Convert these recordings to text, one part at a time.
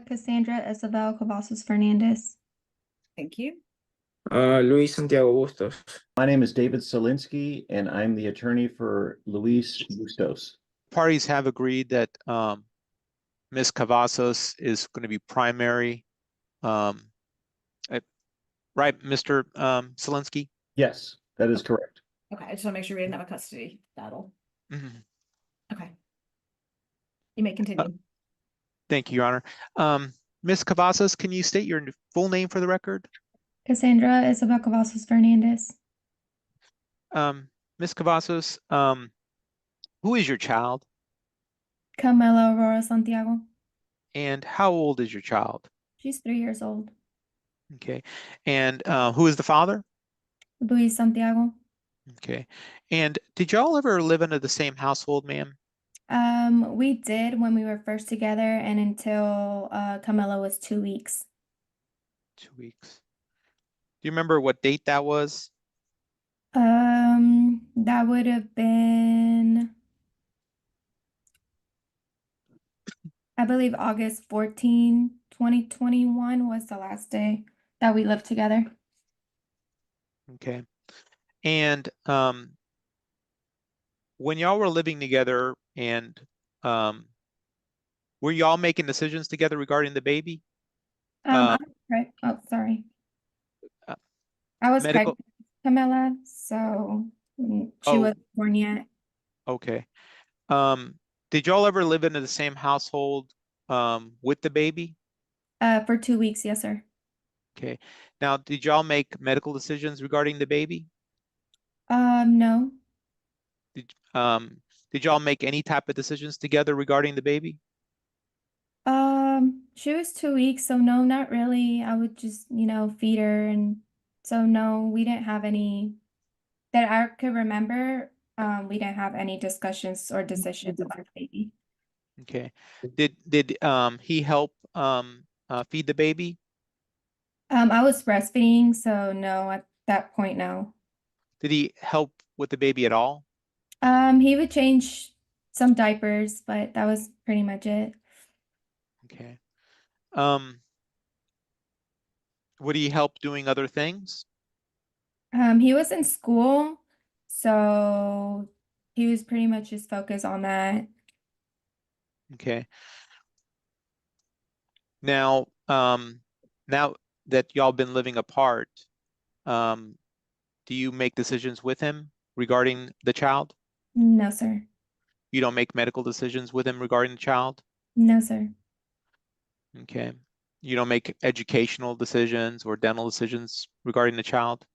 Cassandra Isabel Cabasos Fernandez. Thank you. Luis Santiago Boostos. My name is David Salinsky, and I'm the attorney for Luis Boostos. Parties have agreed that Ms. Cavazos is going to be primary. Right, Mr. Salinsky? Yes, that is correct. Okay, I just want to make sure we didn't have a custody battle. Mm-hmm. Okay. You may continue. Thank you, Your Honor. Ms. Cavazos, can you state your full name for the record? Cassandra Isabel Cabasos Fernandez. Ms. Cavazos, who is your child? Camilla Aurora Santiago. And how old is your child? She's 3 years old. Okay. And who is the father? Luis Santiago. Okay. And did y'all ever live under the same household, ma'am? We did when we were first together and until Camilla was 2 weeks. 2 weeks. Do you remember what date that was? That would have been, I believe August 14, 2021 was the last day that we lived together. Okay. And when y'all were living together and were y'all making decisions together regarding the baby? I was oh, sorry. I was medical- pregnant with Camilla, so she wasn't born yet. Okay. Did y'all ever live into the same household with the baby? For 2 weeks, yes, sir. Okay. Now, did y'all make medical decisions regarding the baby? No. Did y'all make any type of decisions together regarding the baby? She was 2 weeks, so no, not really. I would just, feed her, and so no, we didn't have any that I could remember. We didn't have any discussions or decisions about the baby. Okay. Did he help feed the baby? I was breastfeeding, so no, at that point, no. Did he help with the baby at all? He would change some diapers, but that was pretty much it. Okay. Would he help doing other things? He was in school, so he was pretty much just focused on that. Okay. Now, now that y'all been living apart, do you make decisions with him regarding the child? No, sir. You don't make medical decisions with him regarding the child? No, sir. Okay. You don't make educational decisions or dental decisions regarding the child?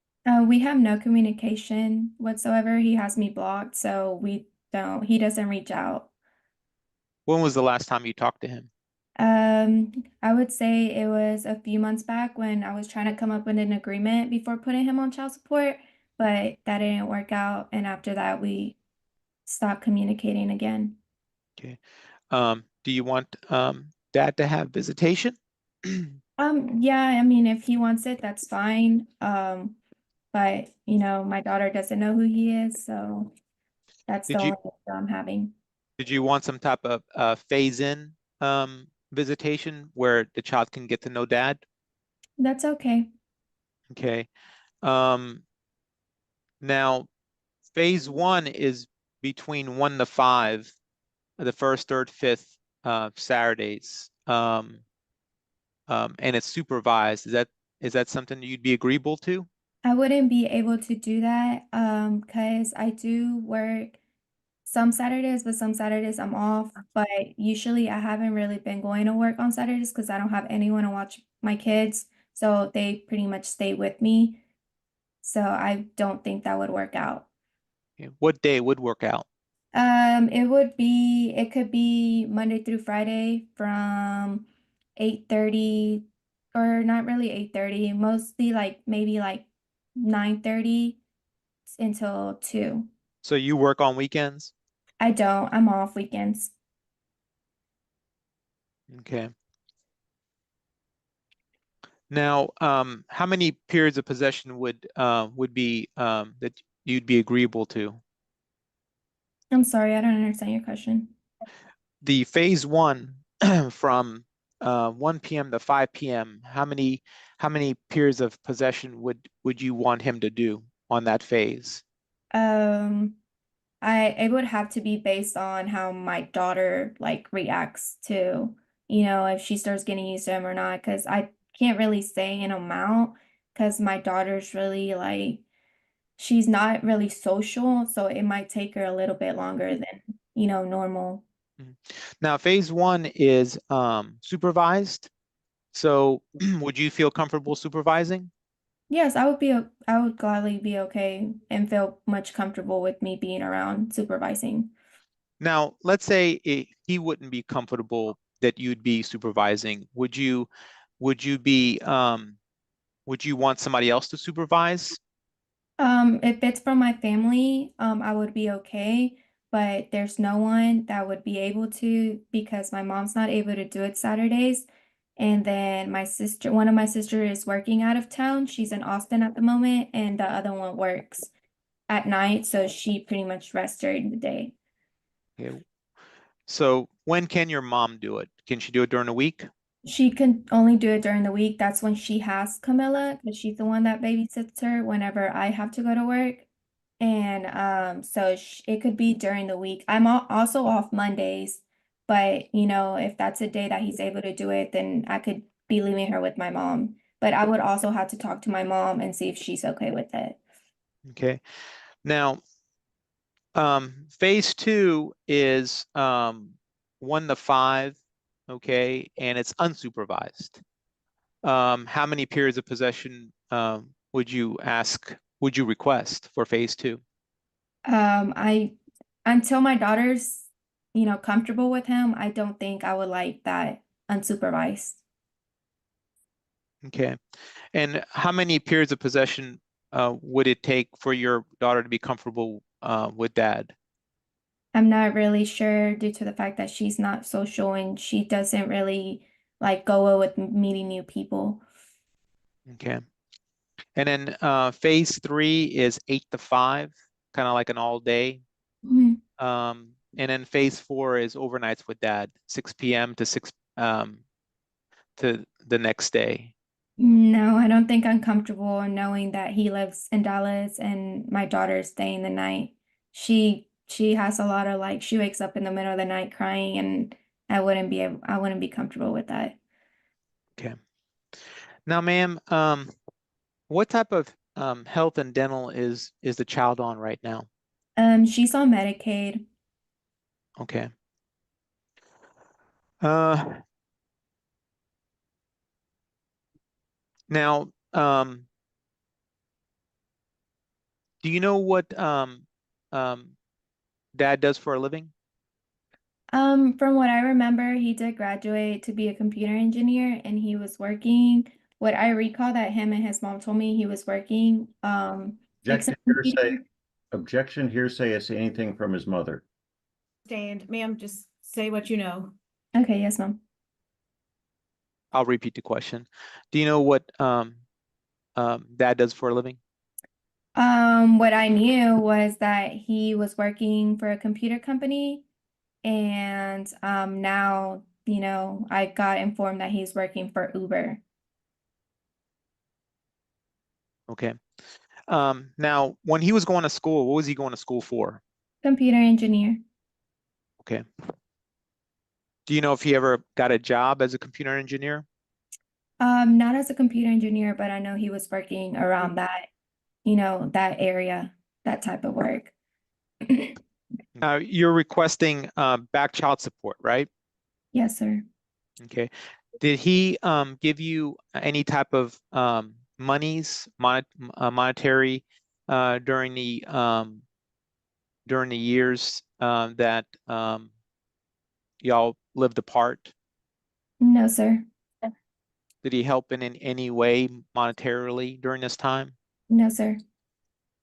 We have no communication whatsoever. He has me blocked, so he doesn't reach out. When was the last time you talked to him? I would say it was a few months back when I was trying to come up with an agreement before putting him on child support, but that didn't work out. And after that, we stopped communicating again. Okay. Do you want Dad to have visitation? Yeah, I mean, if he wants it, that's fine. But my daughter doesn't know who he is, so that's the only issue I'm having. Did you want some type of phase-in visitation where the child can get to know Dad? That's okay. Okay. Now, phase 1 is between 1 to 5, the first, third, fifth Saturdays, and it's supervised. Is that something you'd be agreeable to? I wouldn't be able to do that because I do work some Saturdays, but some Saturdays I'm off. But usually I haven't really been going to work on Saturdays because I don't have anyone to watch my kids. So they pretty much stay with me. So I don't think that would work out. Okay. What day would work out? It could be Monday through Friday from 8:30, or not really 8:30, mostly maybe 9:30 until 2. So you work on weekends? I don't. I'm off weekends. Okay. Now, how many periods of possession would be that you'd be agreeable to? I'm sorry, I don't understand your question. The phase 1 from 1 p.m. to 5 p.m., how many periods of possession would you want him to do on that phase? It would have to be based on how my daughter like reacts to, if she starts getting used to him or not, because I can't really say an amount because my daughter's really like she's not really social, so it might take her a little bit longer than, normal. Now, phase 1 is supervised. So would you feel comfortable supervising? Yes, I would gladly be okay and feel much comfortable with me being around supervising. Now, let's say he wouldn't be comfortable that you'd be supervising. Would you be would you want somebody else to supervise? If it's from my family, I would be okay, but there's no one that would be able to because my mom's not able to do it Saturdays. And then one of my sisters is working out of town. She's in Austin at the moment, and the other one works at night, so she pretty much rests during the day. Okay. So when can your mom do it? Can she do it during the week? She can only do it during the week. That's when she has Camilla, because she's the one that babysits her whenever I have to go to work. And so it could be during the week. I'm also off Mondays, but if that's a day that he's able to do it, then I could be leaving her with my mom. But I would also have to talk to my mom and see if she's okay with it. Okay. Now, phase 2 is 1 to 5, okay, and it's unsupervised. How many periods of possession would you request for phase 2? I until my daughter's, comfortable with him, I don't think I would like that unsupervised. Okay. And how many periods of possession would it take for your daughter to be comfortable with dad? I'm not really sure due to the fact that she's not social and she doesn't really like go well with meeting new people. Okay. And then phase 3 is 8 to 5, kind of like an all day. Mhm. And then phase 4 is overnights with dad, 6 p.m. to 6 to the next day. No, I don't think I'm comfortable knowing that he lives in Dallas and my daughter's staying the night. She has a lot of like she wakes up in the middle of the night crying and I wouldn't be comfortable with that. Okay. Now, ma'am, what type of health and dental is the child on right now? She's on Medicaid. Okay. Now, do you know what dad does for a living? From what I remember, he did graduate to be a computer engineer and he was working. What I recall that him and his mom told me he was working, Objection hearsay. Objection hearsay is anything from his mother. Stand, ma'am, just say what you know. Okay, yes, mom. I'll repeat the question. Do you know what dad does for a living? What I knew was that he was working for a computer company and now, I got informed that he's working for Uber. Okay. Now, when he was going to school, what was he going to school for? Computer engineer. Okay. Do you know if he ever got a job as a computer engineer? Not as a computer engineer, but I know he was working around that, that area, that type of work. You're requesting back child support, right? Yes, sir. Okay. Did he give you any type of monetary during the years that y'all lived apart? No, sir. Did he help in any way monetarily during this time? No, sir.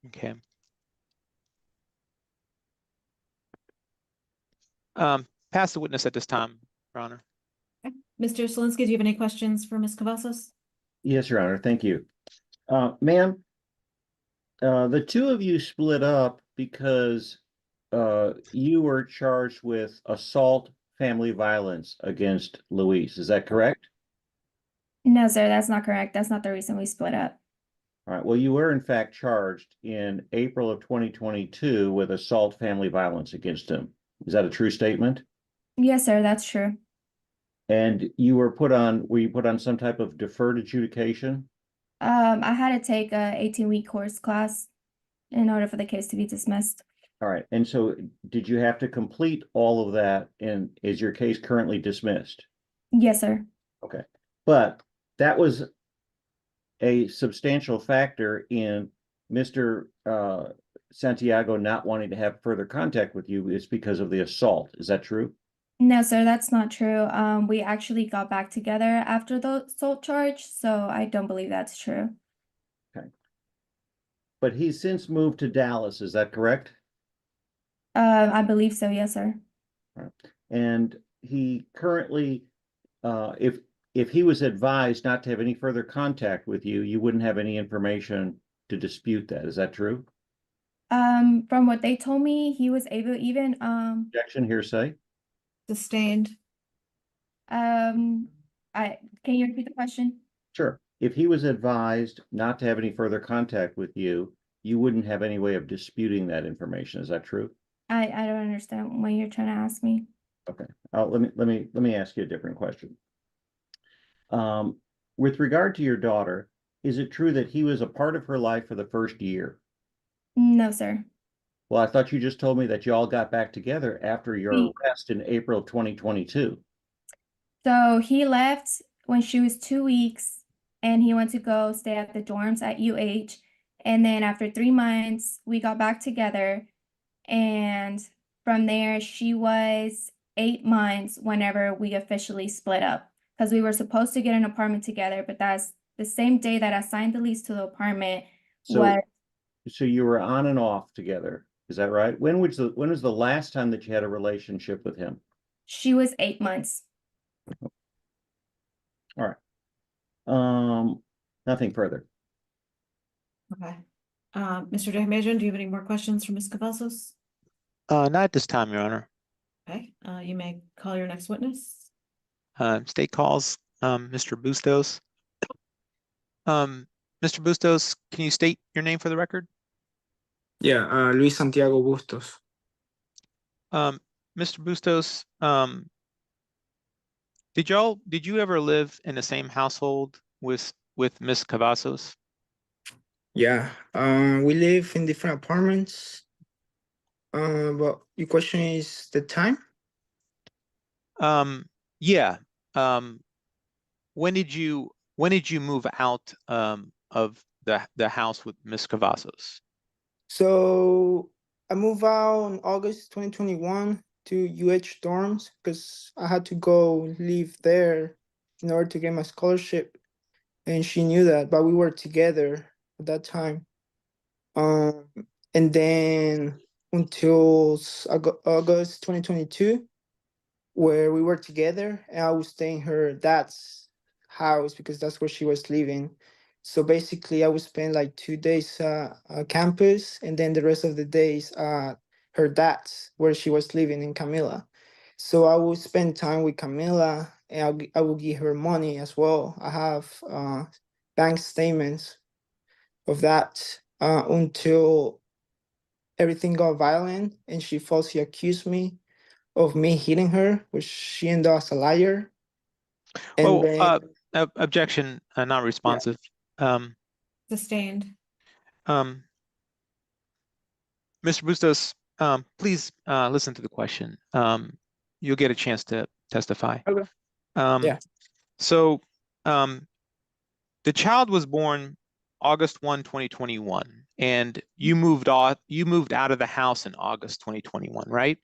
Okay. Pass the witness at this time, Your Honor. Mr. Salinsky, do you have any questions for Ms. Cavazos? Yes, Your Honor. Thank you. Ma'am, the two of you split up because you were charged with assault family violence against Luis. Is that correct? No, sir, that's not correct. That's not the reason we split up. All right. Well, you were in fact charged in April of 2022 with assault family violence against him. Is that a true statement? Yes, sir, that's true. And were you put on some type of deferred adjudication? I had to take a 18-week course class in order for the case to be dismissed. All right. And so did you have to complete all of that, and is your case currently dismissed? Yes, sir. Okay. But that was a substantial factor in Mr. Santiago not wanting to have further contact with you is because of the assault. Is that true? No, sir, that's not true. We actually got back together after the assault charge, so I don't believe that's true. Okay. But he's since moved to Dallas, is that correct? I believe so, yes, sir. All right. And he currently, if he was advised not to have any further contact with you, you wouldn't have any information to dispute that. Is that true? From what they told me, he was able even Objection, hearsay. Sustained. can you repeat the question? Sure. If he was advised not to have any further contact with you, you wouldn't have any way of disputing that information. Is that true? I don't understand what you're trying to ask me. Okay. Let me ask you a different question. With regard to your daughter, is it true that he was a part of her life for the first year? No, sir. Well, I thought you just told me that you all got back together after your arrest in April of 2022. So he left when she was 2 weeks and he went to go stay at the dorms at UH. And then after 3 months, we got back together. And from there, she was 8 months whenever we officially split up. Because we were supposed to get an apartment together, but that's the same day that I signed the lease to the apartment was So you were on and off together. Is that right? When was the last time that you had a relationship with him? she was 8 months. All right. Nothing further. Okay. Mr. Dehmejian, do you have any more questions for Ms. Cabasos? Not at this time, Your Honor. Okay, you may call your next witness. State calls, Mr. Boostos. Mr. Boostos, can you state your name for the record? Yeah, Luis Santiago Boostos. Mr. Boostos, did you ever live in the same household with Ms. Cabasos? Yeah, we live in different apartments. But your question is the time? Yeah. When did you move out of the house with Ms. Cabasos? So I moved out in August 2021 to UH dorms because I had to go live there in order to get my scholarship. And she knew that, but we were together at that time. And then until August 2022, where we were together, and I was staying her dad's house because that's where she was living. So basically, I would spend like 2 days campus, and then the rest of the days her dad's, where she was living in Camilla. So I would spend time with Camilla, and I will give her money as well. I have bank statements of that until everything got violent, and she falsely accused me of me hitting her, which she endorsed a liar. And then Objection, not responsive. Sustained. Mr. Bustos, please listen to the question. You'll get a chance to testify. Okay. Yeah. So the child was born August 1, 2021, and you moved out of the house in August 2021, right?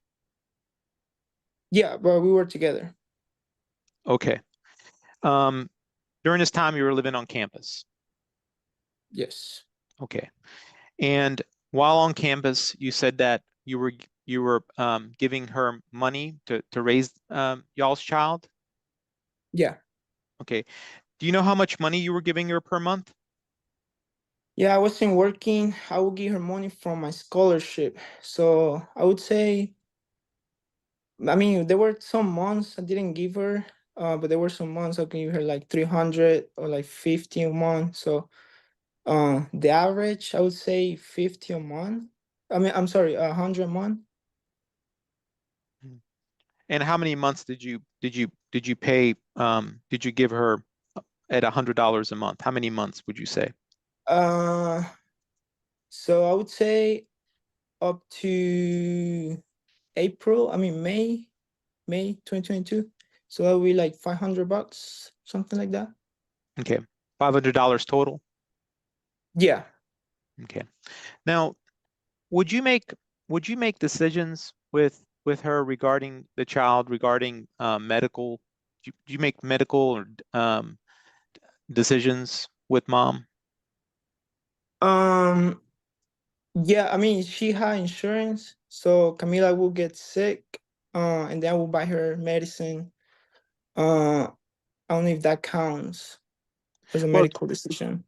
Yeah, but we were together. Okay. During this time, you were living on campus. Yes. Okay. And while on campus, you said that you were giving her money to raise y'all's child? Yeah. Okay. Do you know how much money you were giving her per month? Yeah, I wasn't working. I would give her money from my scholarship. So I would say I mean, there were some months I didn't give her, but there were some months I gave her like 300 or like 50 a month. So the average I would say 50 a month. I mean, I'm sorry, 100 a month. And how many months did you pay, did you give her at $100 a month? How many months would you say? So I would say up to April, I mean May 2022. So that would be like $500, something like that. Okay, $500 total? Yeah. Okay. Now, would you make decisions with her regarding the child, regarding medical? Do you make medical or decisions with mom? Yeah, I mean, she had insurance, so Camila will get sick, and then I will buy her medicine. I don't know if that counts as a Well, medical decision.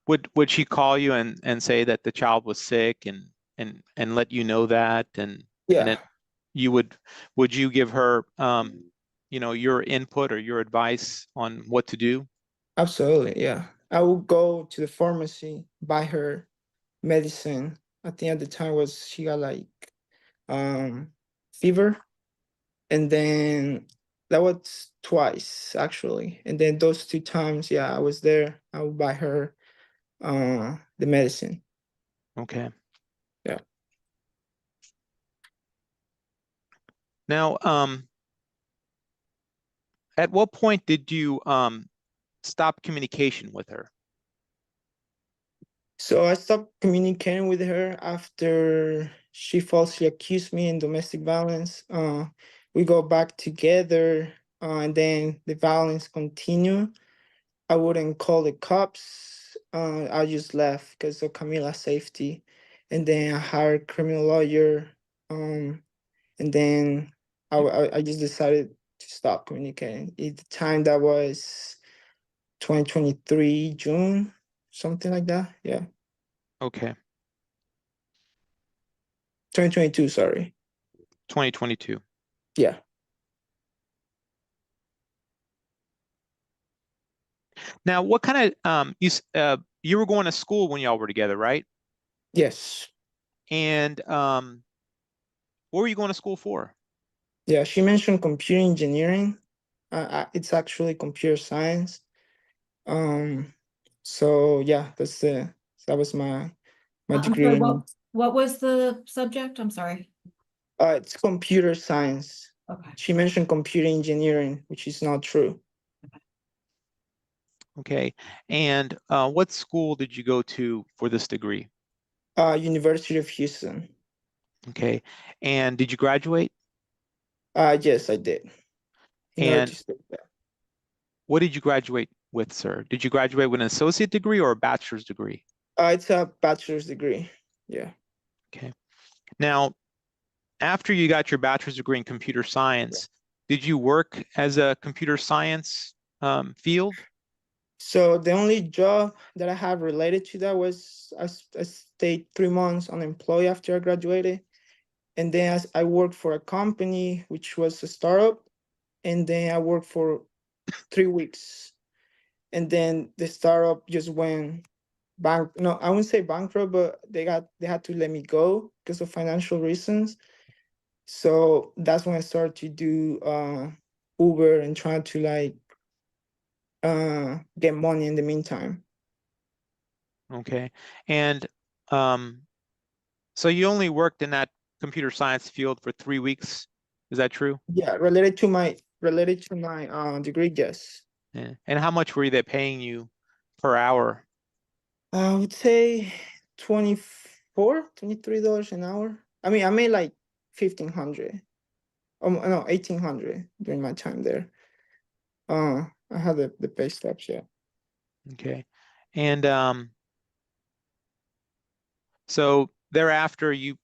would she call you and say that the child was sick and let you know that, and Yeah, then you would you give her your input or your advice on what to do? absolutely. Yeah, I will go to the pharmacy, buy her medicine. I think at the time was she got like um fever, and then that was twice actually. And then those two times, yeah, I was there. I will buy her the medicine. Okay. Yeah. Now, at what point did you stop communication with her? So I stopped communicating with her after she falsely accused me in domestic violence. We go back together, and then the violence continued. I wouldn't call the cops. I just left because of Camilla's safety. And then I hired a criminal lawyer. And then I just decided to stop communicating. At the time that was 2023 June, something like that. Yeah. Okay, 2022, sorry. 2022. Yeah. Now, what kind of you were going to school when y'all were together, right? Yes. And what were you going to school for? Yeah, she mentioned computer engineering. It's actually computer science. So yeah, that was my I'm degree sorry, in what was the subject? I'm sorry. it's computer science. Okay. She mentioned computer engineering, which is not true. Okay, and what school did you go to for this degree? University of Houston. Okay, and did you graduate? Yes, I did. In order And to stay there. what did you graduate with, sir? Did you graduate with an associate degree or a bachelor's degree? It's a bachelor's degree. Yeah. Okay. Now, after you got your bachelor's degree in computer science, did you work as a computer science field? So the only job that I have related to that was I stayed 3 months unemployed after I graduated. And then I worked for a company which was a startup, and then I worked for 3 weeks, and then the startup just went bank. No, I wouldn't say bankrupt, but they had to let me go because of financial reasons. So that's when I started to do Uber and trying to like get money in the meantime. Okay. And so you only worked in that computer science field for 3 weeks. Is that true? Yeah, related to my degree, yes. Yeah. And how much were they paying you per hour? I would say $23 an hour. I mean, I made like 1,500. No, 1,800 during my time there. I had the pay stubs, yeah. Okay. And so thereafter you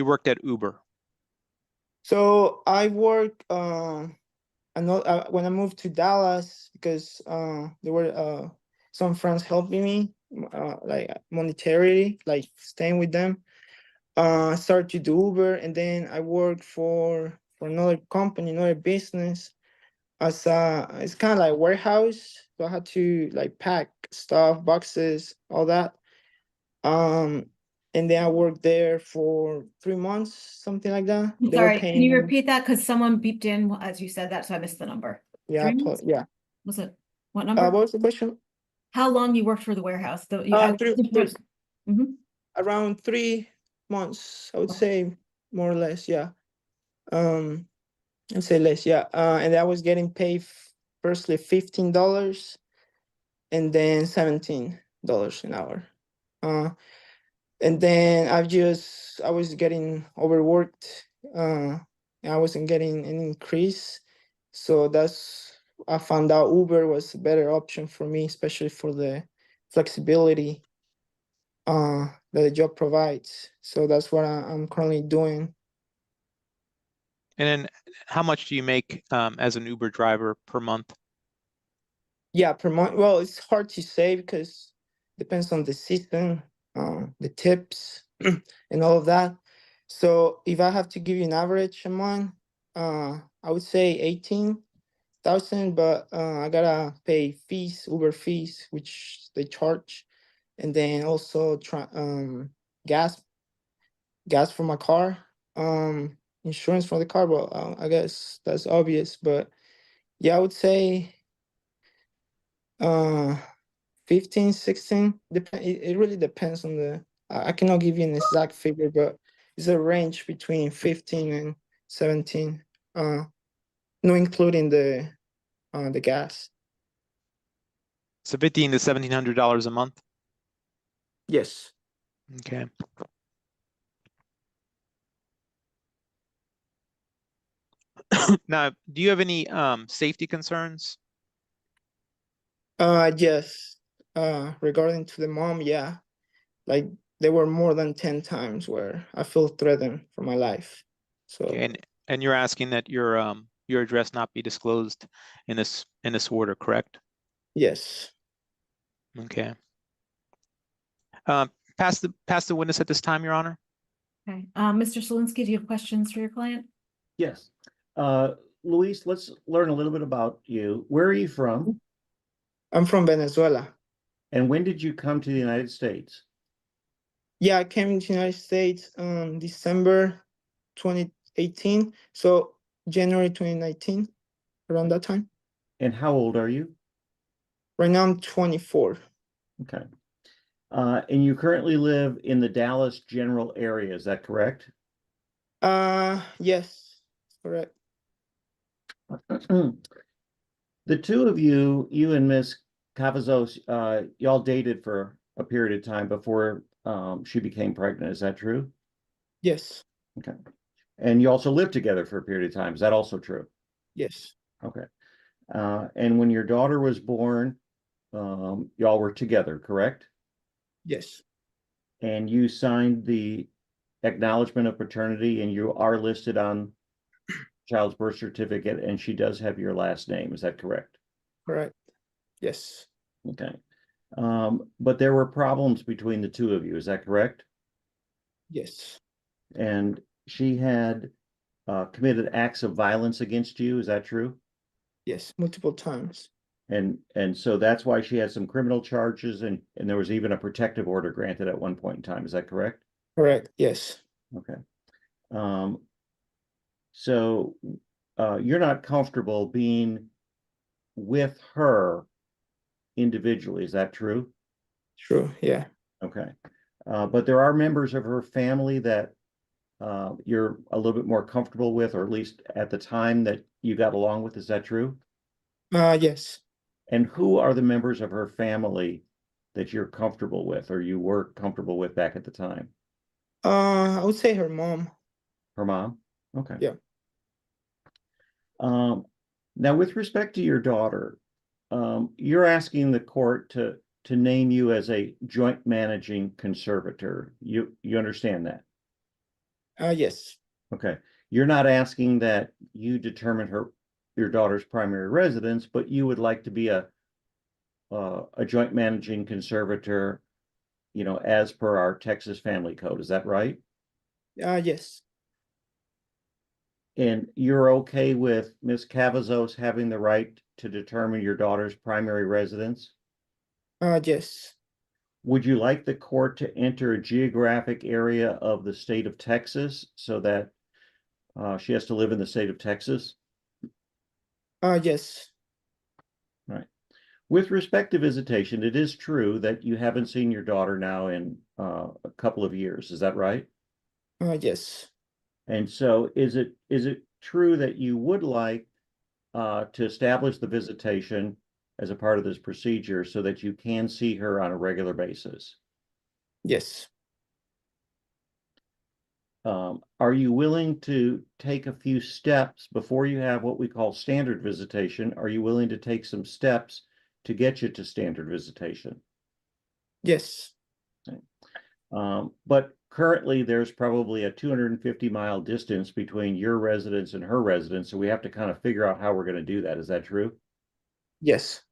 worked at Uber. So I work I know when I moved to Dallas because there were some friends helping me like monetarily, like staying with them. I started to do Uber, and then I worked for for another company, another business. As it's kind of like warehouse. So I had to like pack stuff, boxes, all that. And then I worked there for 3 months, something like that. I'm They were sorry, can you paying. repeat that? Because someone beeped in as you said that, so I missed the number. Yeah, 3 months? yeah. Was it, what What number? was the question? How long you worked for the warehouse? Around 3 months, I would Okay. say, more or less. Yeah. I'd say less. Yeah. And I was getting paid firstly $15 and then $17 an hour. And then I was getting overworked. And I wasn't getting an increase. So I found out Uber was a better option for me, especially for the flexibility that the job provides. So that's what I'm currently doing. And then how much do you make as an Uber driver per month? Yeah, per month. Well, it's hard to say because depends on the season, the tips, and all of that. So if I have to give you an average a month, I would say 18,000. But I gotta pay fees, Uber fees, which they charge, and then also gas for my car, insurance for the car. But I guess that's obvious. But yeah, I would say uh 15, 16. It really depends on I cannot give you an exact figure, but it's a range between 15 and 17, no including the gas. So $1,500 to $1,700 a month. Yes. Okay. Now, do you have any safety concerns? Yes. Regarding to the mom, yeah. Like there were more than 10 times where I feel threatened for my life. So Okay, and you're asking that your address not be disclosed in this order, correct? yes. Okay. Pass the witness at this time, Your Honor. Okay, Mr. Salinsky, do you have questions for your client? Yes. Luis, let's learn a little bit about you. Where are you from? I'm from Venezuela. And when did you come to the United States? Yeah, I came to the United States December 2018. So January 2019, around that time. And how old are you? Right now I'm 24. Okay. And you currently live in the Dallas general area, is that correct? Yes, correct. The two of you and Miss Cavazos, y'all dated for a period of time before she became pregnant. Is that true? Yes, Okay. And you also lived together for a period of time. Is that also true? yes, Okay. And when your daughter was born, y'all were together, correct? yes, And you signed the acknowledgement of paternity, and you are listed on child's birth certificate, and she does have your last name. Is that correct? correct. Yes, Okay. But there were problems between the two of you. Is that correct? yes, And she had committed acts of violence against you. Is that true? yes, multiple times. And so that's why she had some criminal charges, and there was even a protective order granted at one point in time. Is that correct? Correct. Yes, Okay. So you're not comfortable being with her individually. Is that true? true. Yeah. Okay. But there are members of her family that you're a little bit more comfortable with, or at least at the time that you got along with. Is that true? Yes. And who are the members of her family that you're comfortable with, or you were comfortable with back at the time? I would say her mom. Her mom? Okay. Yeah. Now, with respect to your daughter, you're asking the court to name you as a joint managing conservator. You understand that? Yes. Okay. You're not asking that you determine your daughter's primary residence, but you would like to be a joint managing conservator, as per our Texas family code. Is that right? Yes. And you're okay with Ms. Cavazos having the right to determine your daughter's primary residence? Yes. Would you like the court to enter a geographic area of the state of Texas so that she has to live in the state of Texas? Yes. Right. With respect to visitation, it is true that you haven't seen your daughter now in a couple of years. Is that right? Yes. And so is it true that you would like to establish the visitation as a part of this procedure so that you can see her on a regular basis? Yes. Are you willing to take a few steps before you have what we call standard visitation? Are you willing to take some steps to get you to standard visitation? Yes. But currently there's probably a 250-mile distance between your residence and her residence, so we have to kind of figure out how we're going to do that. Is that true? Yes.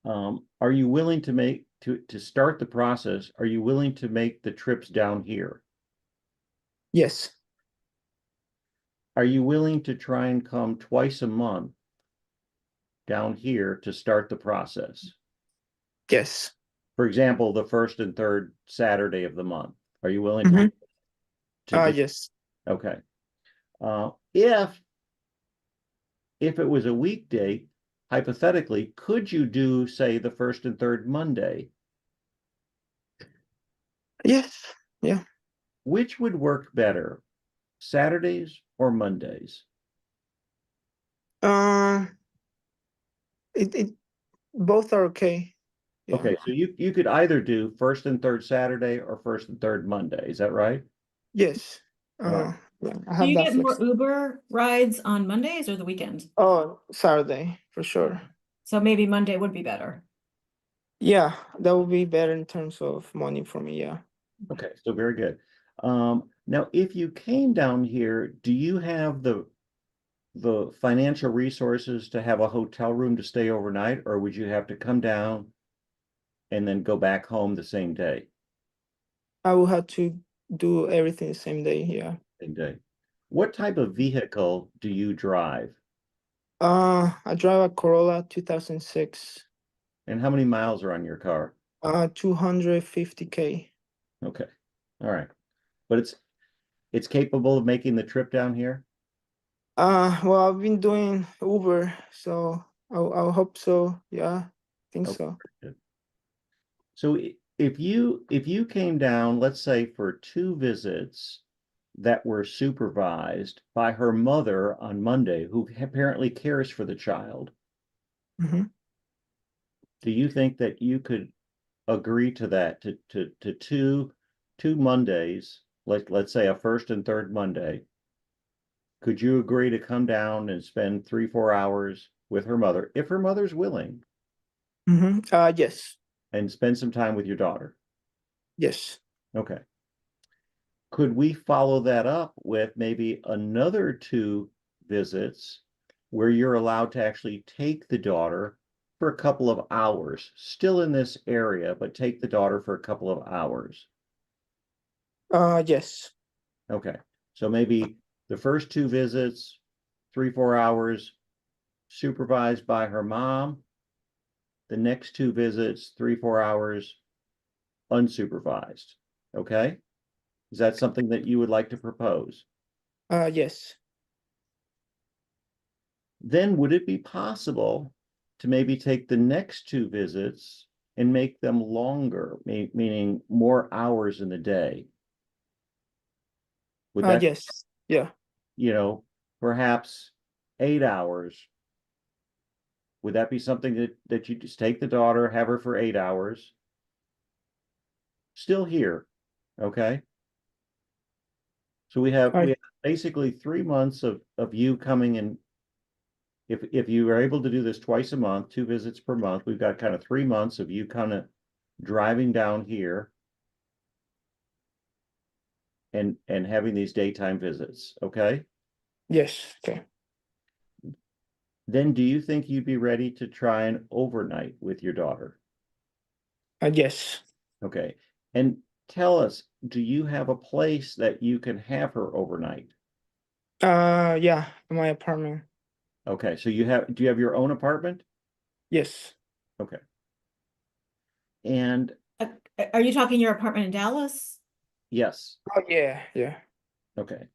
Are you willing to to start the process? Are you willing to make the trips down here? Yes. Are you willing to try and come twice a month down here to start the process? Yes. For example, the first and third Saturday of the month. Are you willing to do? Yes. Okay. If it was a weekday, hypothetically, could you do, say, the first and third Monday? Yes. Yeah. Which would work better, Saturdays or Mondays? It both are okay. Yeah. Okay, so you could either do first and third Saturday or first and third Monday. Is that right? Yes. Right. Yeah, I Do have you that get more flex. Uber rides on Mondays or the weekends? Oh, Saturday for sure. So maybe Monday would be better. Yeah, that would be better in terms of money for me. Yeah. Okay, so very good. Now, if you came down here, do you have the financial resources to have a hotel room to stay overnight, or would you have to come down and then go back home the same day? I will have to do everything the same day. Yeah. Same day. What type of vehicle do you drive? I drive a Corolla 2006. And how many miles are on your car? 250K. Okay. All right. But it's capable of making the trip down here? Well, I've been doing Uber, so I'll hope so. Yeah, I think Okay. so. So if you came down, let's say for 2 visits that were supervised by her mother on Monday, who apparently cares for the child, Mm-hmm. do you think that you could agree to that, to two Mondays, like let's say a first and third Monday? Could you agree to come down and spend 3-4 hours with her mother, if her mother's willing, Mm-hmm. Yes. and spend some time with your daughter? Yes. Okay. Could we follow that up with maybe another 2 visits where you're allowed to actually take the daughter for a couple of hours, still in this area, but take the daughter for a couple of hours? Yes. Okay. So maybe the first 2 visits, 3-4 hours, supervised by her mom. The next 2 visits, 3-4 hours, unsupervised. Okay? Is that something that you would like to propose? Yes. Then would it be possible to maybe take the next 2 visits and make them longer, meaning more hours in the day? Would that, Yes. Yeah. Perhaps 8 hours? Would that be something that you just take the daughter, have her for 8 hours? Still here, okay? So we have basically 3 months of you coming in. If you are able to do this twice a month, 2 visits per month, we've got kind of 3 months of you kind of driving down here and having these daytime visits, okay? Yes. Okay. Then do you think you'd be ready to try and overnight with your daughter? Yes. Okay. And tell us, do you have a place that you can have her overnight? Yeah, in my apartment. Okay, so do you have your own apartment? Yes. Okay. And Are you talking your apartment in Dallas? yes, Oh, yeah, yeah. okay.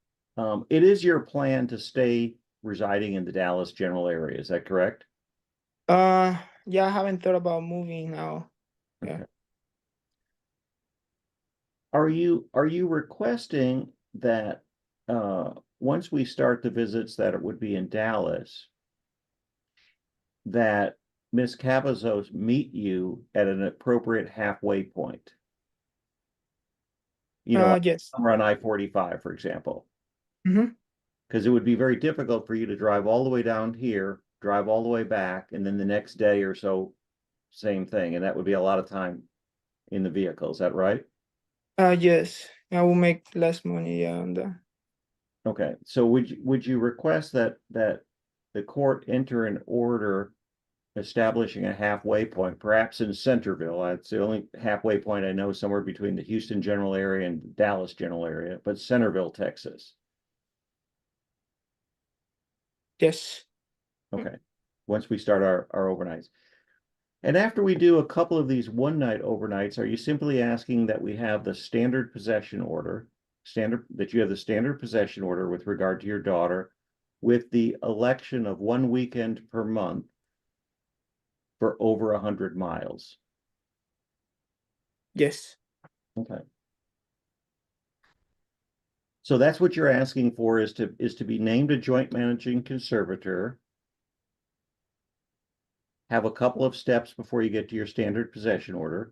It is your plan to stay residing in the Dallas general area, is that correct? Yeah, I haven't thought about moving now. Yeah. Okay. Are you requesting that once we start the visits that it would be in Dallas, that Ms. Cavazos meet you at an appropriate halfway point? You know, like Yes. somewhere on I-45, for example. Mm-hmm. Because it would be very difficult for you to drive all the way down here, drive all the way back, and then the next day or so, same thing. And that would be a lot of time in the vehicle. Is that right? Yes. I will make less money, yeah, on that. Okay. So would you request that the court enter an order establishing a halfway point, perhaps in Centerville? It's the only halfway point I know, somewhere between the Houston general area and Dallas general area, but Centerville, Texas. Yes. Okay. Once we start our overnights. And after we do a couple of these one night overnights, are you simply asking that we have the standard possession order, that you have the standard possession order with regard to your daughter, with the election of one weekend per month for over 100 miles? Yes. Okay. So that's what you're asking for, is to be named a joint managing conservator, have a couple of steps before you get to your standard possession order.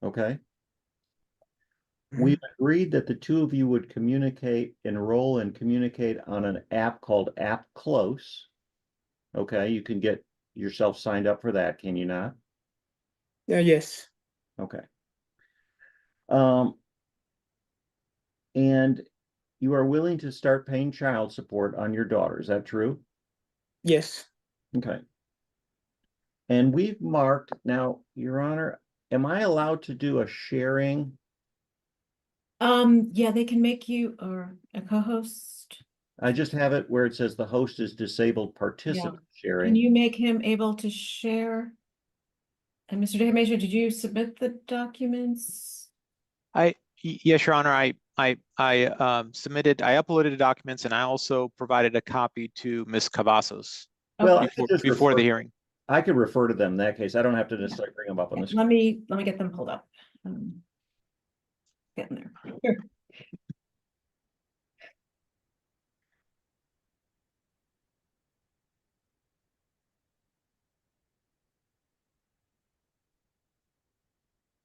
Okay. We've agreed that the two of you would enroll and communicate on an app called App Close. Okay, you can get yourself signed up for that, can you not? Yeah, yes. Okay. And you are willing to start paying child support on your daughter, is that true? Yes. Okay. And we've marked, now, Your Honor, am I allowed to do a sharing? Yeah, they can make you or a co-host. I just have it where it says the host is disabled participant Can sharing. you make him able to share? And Mr. Dehamisha, did you submit the documents? Yes, Your Honor, I uploaded the documents, and I also provided a copy to Ms. Cavazos Well, Okay. I could just before refer, the hearing. I could refer to them in that case. I don't have to necessarily bring them up on the Let screen. me get them pulled up. Getting there.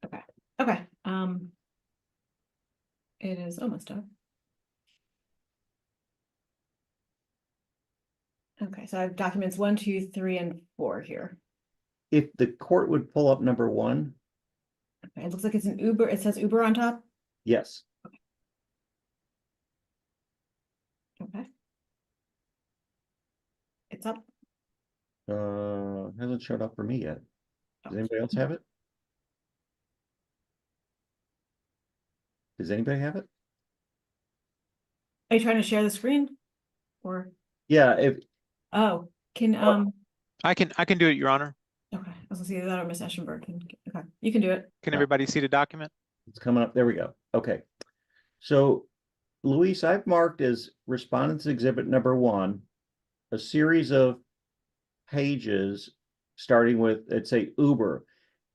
Okay, okay, it is almost done. Okay, so I have documents 1, 2, 3, and 4 here. If the court would pull up number 1, Okay, it looks like it's an Uber, it says Uber on top. yes. Okay. It's up. Hasn't showed up for me yet. Oh. Does anybody else have it? Does anybody have it? Are you trying to share the screen? Or, Yeah, if oh, can, I can do it, Your Honor. okay, I was gonna say that or Miss Eschenberg can, okay, you can do it. Can No. everybody see the document? it's coming up, there we go. Okay. So, Luis, I've marked as respondents exhibit number 1, a series of pages starting with, let's say, Uber.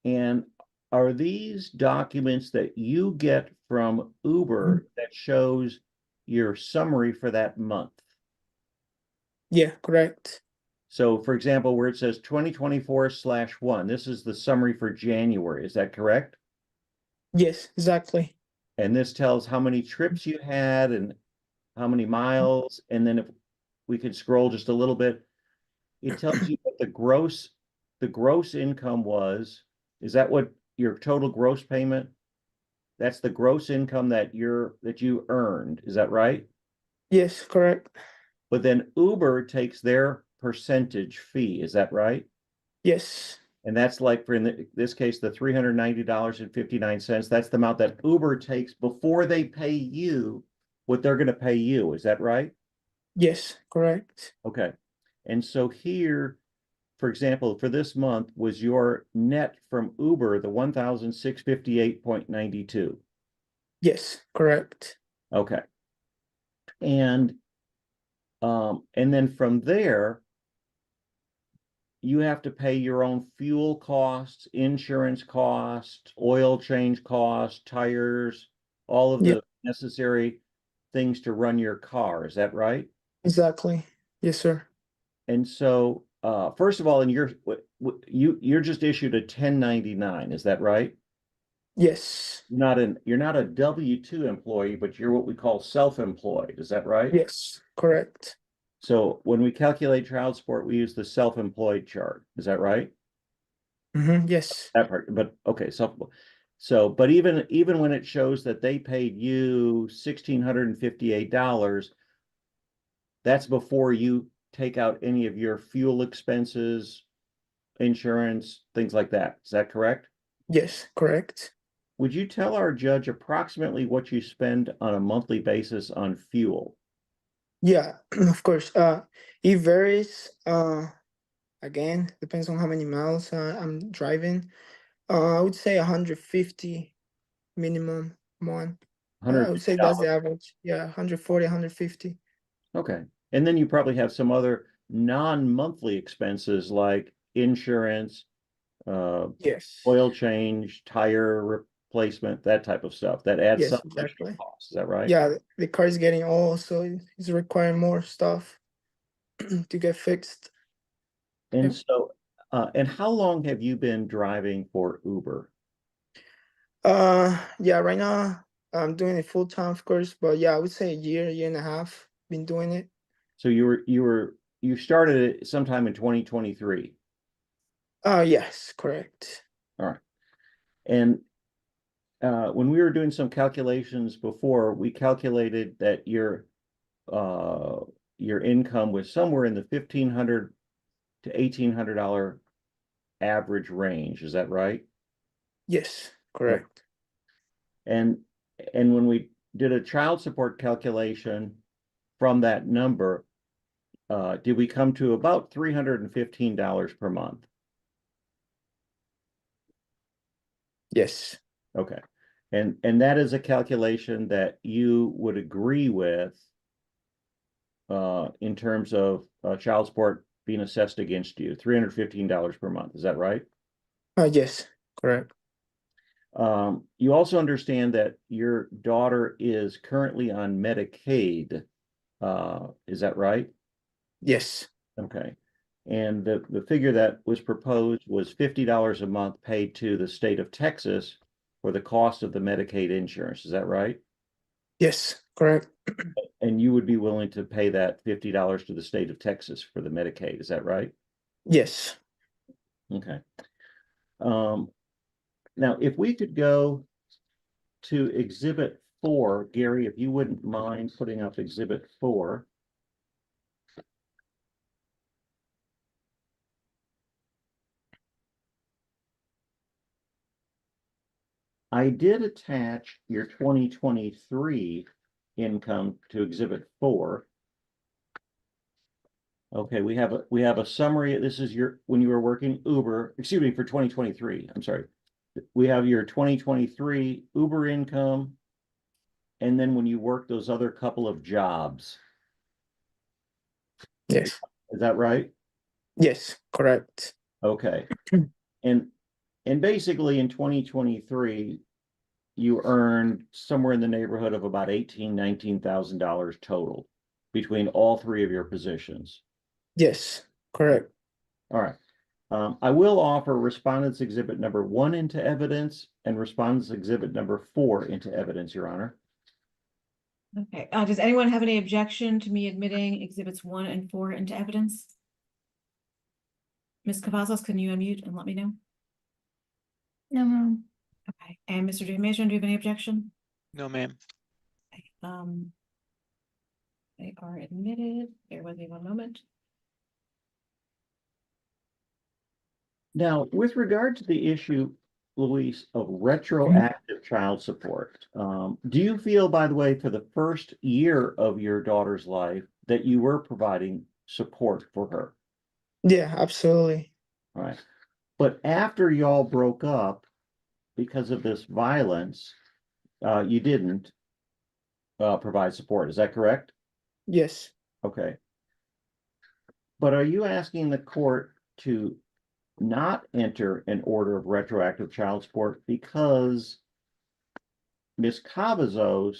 And are these documents that you get from Uber that shows your summary for that month? Yeah, correct. So, for example, where it says 2024/1, this is the summary for January. Is that correct? Yes, exactly. And this tells how many trips you had and how many miles. And then if we could scroll just a little bit, it tells you what the gross income was. Is that what your total gross payment? That's the gross income that you earned. Is that right? Yes, correct. But then Uber takes their percentage fee. Is that right? Yes. And that's like for this case, the $390.59. That's the amount that Uber takes before they pay you what they're gonna pay you, is that right? Yes, correct. Okay, and so here, for example, for this month, was your net from Uber the 1,658.92? Yes, correct. Okay. And then from there, you have to pay your own fuel costs, insurance costs, oil change costs, tires, all of Yeah, the necessary things to run your car. Is that right? exactly. Yes, sir. And so, first of all, you're just issued a 1099. Is that right? Yes. You're not a W-2 employee, but you're what we call self-employed. Is that right? Yes, correct. So when we calculate child support, we use the self-employed chart. Is that right? Yes. That part, but okay, but even when it shows that they paid you $1,658, that's before you take out any of your fuel expenses, insurance, things like that. Is that correct? Yes, correct. Would you tell our judge approximately what you spend on a monthly basis on fuel? Yeah, of course. It varies. Again, depends on how many miles I'm driving. I would say 150 minimum one. I would say that's the $150. average. Yeah, 140, 150. Okay. And then you probably have some other non-monthly expenses like insurance, Yes. oil change, tire replacement, that type of stuff. That adds Yes, some additional exactly. costs. Is that right? Yeah, the car is getting old, so it's requiring more stuff to get fixed. And Yep. so, and how long have you been driving for Uber? Yeah, right now I'm doing it full time, of course, but yeah, I would say a year and a half been doing it. So you started it sometime in 2023. Yes, correct. All right. And when we were doing some calculations before, we calculated that your income was somewhere in the $1,500 to $1,800 average range. Is that right? Yes, correct. And when we did a child support calculation from that number, did we come to about $315 per month? Yes. Okay. And that is a calculation that you would agree with in terms of child support being assessed against you, $315 per month. Is that right? Yes, correct. You also understand that your daughter is currently on Medicaid. Is that right? Yes. Okay. And the figure that was proposed was $50 a month paid to the state of Texas for the cost of the Medicaid insurance. Is that right? Yes, correct. And you would be willing to pay that $50 to the state of Texas for the Medicaid. Is that right? Yes. Okay. Now, if we could go to Exhibit 4, Gary, if you wouldn't mind putting up Exhibit 4. I did attach your 2023 income to Exhibit 4. Okay, we have a summary. This is when you were working Uber, excuse me, for 2023. I'm sorry. We have your 2023 Uber income, and then when you work those other couple of jobs. Yes. Is that right? Yes, correct. Okay. And basically in 2023, you earned somewhere in the neighborhood of about $19,000 total between all three of your positions. Yes, correct. All right. I will offer Respondents Exhibit number 1 into evidence and Respondents Exhibit number 4 into evidence, Your Honor. Okay, does anyone have any objection to me admitting exhibits 1 and 4 into evidence? Ms. Cavazos, can you unmute and let me know? No, ma'am. Okay, and Mr. Damasian, do you have any objection? No, ma'am. Okay, they are admitted. Bear with me one moment. Now, with regard to the issue Luis, of retroactive child support. Do you feel, by the way, for the first year of your daughter's life, that you were providing support for her? Yeah, absolutely. All right. But after y'all broke up because of this violence, you didn't provide support. Is that correct? Yes. Okay. But are you asking the court to not enter an order of retroactive child support because Ms. Cavazos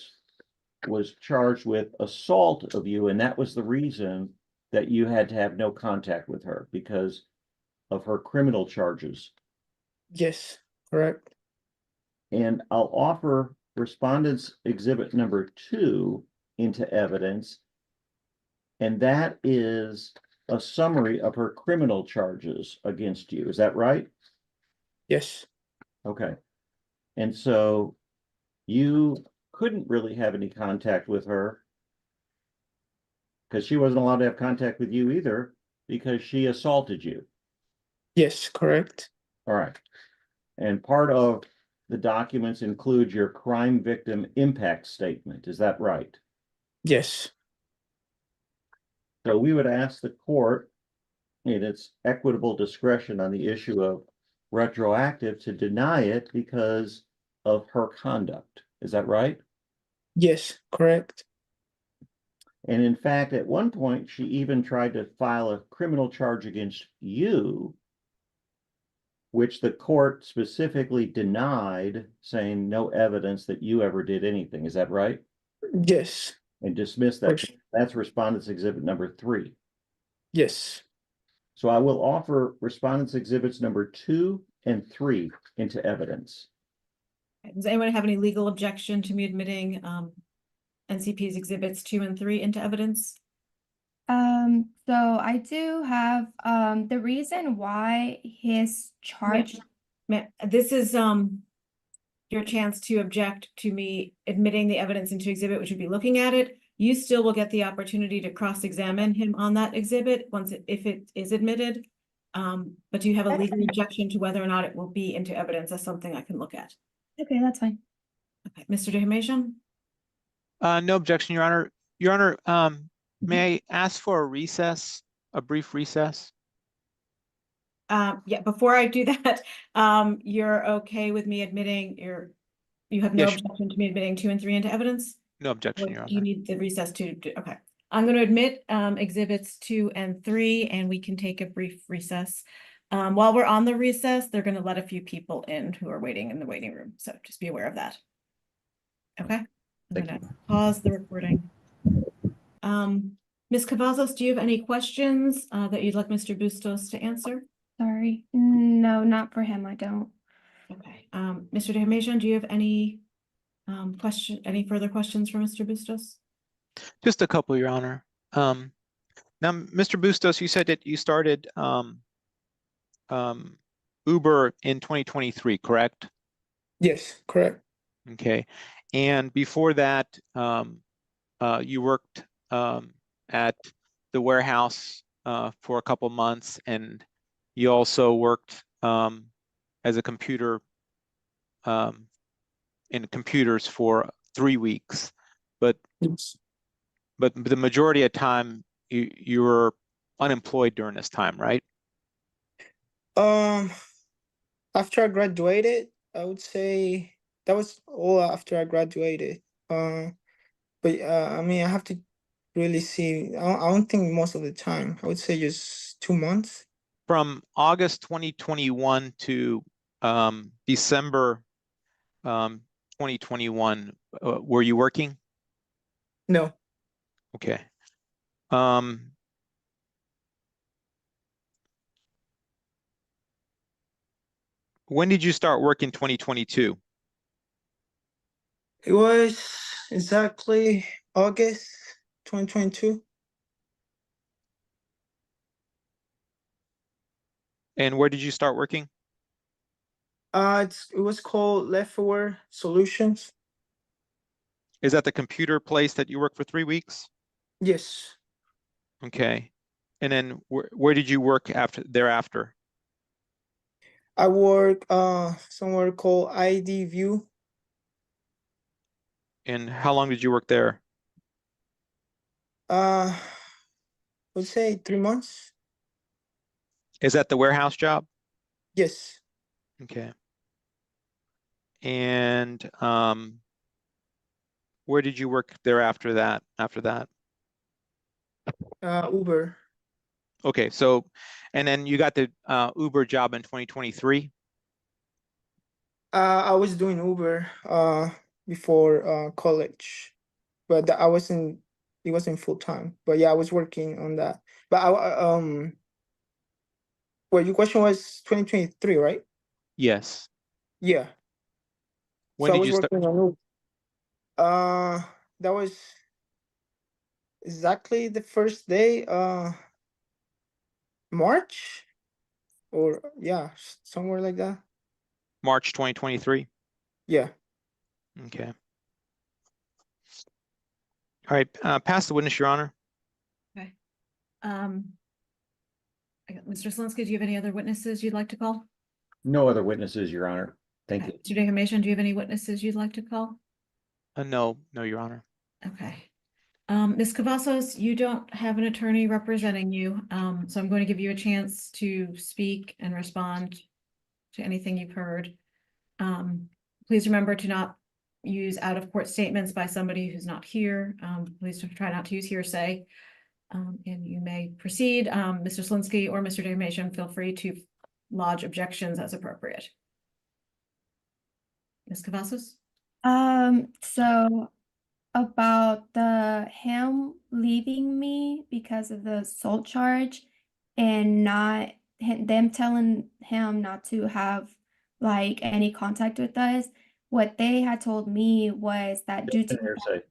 was charged with assault of you, and that was the reason that you had to have no contact with her because of her criminal charges? Yes, correct. And I'll offer respondents exhibit number 2 into evidence, and that is a summary of her criminal charges against you. Is that right? Yes. Okay. And so you couldn't really have any contact with her because she wasn't allowed to have contact with you either because she assaulted you. Yes, correct. All right. And part of the documents include your crime victim impact statement. Is that right? Yes. So we would ask the court in its equitable discretion on the issue of retroactive to deny it because of her conduct. Is that right? Yes, correct. And in fact, at one point, she even tried to file a criminal charge against you, which the court specifically denied, saying no evidence that you ever did anything. Is that right? Yes. And dismissed that. That's respondents exhibit number 3. Yes. So I will offer respondents exhibits number 2 and 3 into evidence. Does anyone have any legal objection to me admitting NCP's exhibits 2 and 3 into evidence? So I do have the reason why his charge. This is your chance to object to me admitting the evidence into exhibit, which would be looking at it. You still will get the opportunity to cross-examine him on that exhibit if it is admitted. But do you have a legal objection to whether or not it will be into evidence as something I can look at? Okay, that's fine. Okay, Mr. DeHemation? No objection, Your Honor. Your Honor, may I ask for a recess, a brief recess? Yeah, before I do that, you're okay with me admitting you have no Yes. objection to me admitting 2 and 3 into evidence? No objection, Or Your do you Honor. need the recess to do? Okay, I'm going to admit exhibits 2 and 3, and we can take a brief recess. While we're on the recess, they're going to let a few people in who are waiting in the waiting room, so just be aware of that. Okay, I'm Thank going to pause the recording. Ms. Cavazos, do you have any questions that you'd like Mr. Boostos to answer? Sorry. No, not for him. I don't. Okay, Mr. DeHemation, do you have any any further questions for Mr. Boostos? Just a couple, Your Honor. Now, Mr. Boostos, you said that you started Uber in 2023, correct? Yes, correct. Okay. And before that, you worked at the warehouse for a couple months, and you also worked as a computer in computers for 3 weeks. But Yes. the majority of time you were unemployed during this time, right? After I graduated, I would say that was all after I graduated. But I mean, I have to really see. I don't think most of the time. I would say just 2 months. From August 2021 to December 2021, were you working? No. Okay. When did you start work in 2022? It was exactly August 2022. And where did you start working? It was called Leftover Solutions. Is that the computer place that you worked for 3 weeks? Yes. Okay. And then where did you work thereafter? I work somewhere called ID View. And how long did you work there? I would say 3 months. Is that the warehouse job? Yes. Okay. And where did you work there after that? Uber. Okay, so and then you got the Uber job in 2023? I was doing Uber before college, but I wasn't. It wasn't full time. But yeah, I was working on that. But well, your question was 2023, right? Yes. Yeah. When So I did was you start? working on Uber. That was exactly the first day. March, or yeah, somewhere like that. March 2023? Yeah. Okay. All right, pass the witness, Your Honor. Okay. Mr. Salinsky, do you have any other witnesses you'd like to call? No other witnesses, Your Honor. Thank Okay. you. Mr. Dehamation, do you have any witnesses you'd like to call? No, Your Honor. Okay. Ms. Cavazos, you don't have an attorney representing you, so I'm going to give you a chance to speak and respond to anything you've heard. Please remember to not use out-of-court statements by somebody who's not here. Please try not to use hearsay. And you may proceed. Mr. Salinsky or Mr. Dehamation, feel free to lodge objections as appropriate. Ms. Cavazos? So about him leaving me because of the assault charge and not them telling him not to have like any contact with us, what they had told me was that due to Hearsay.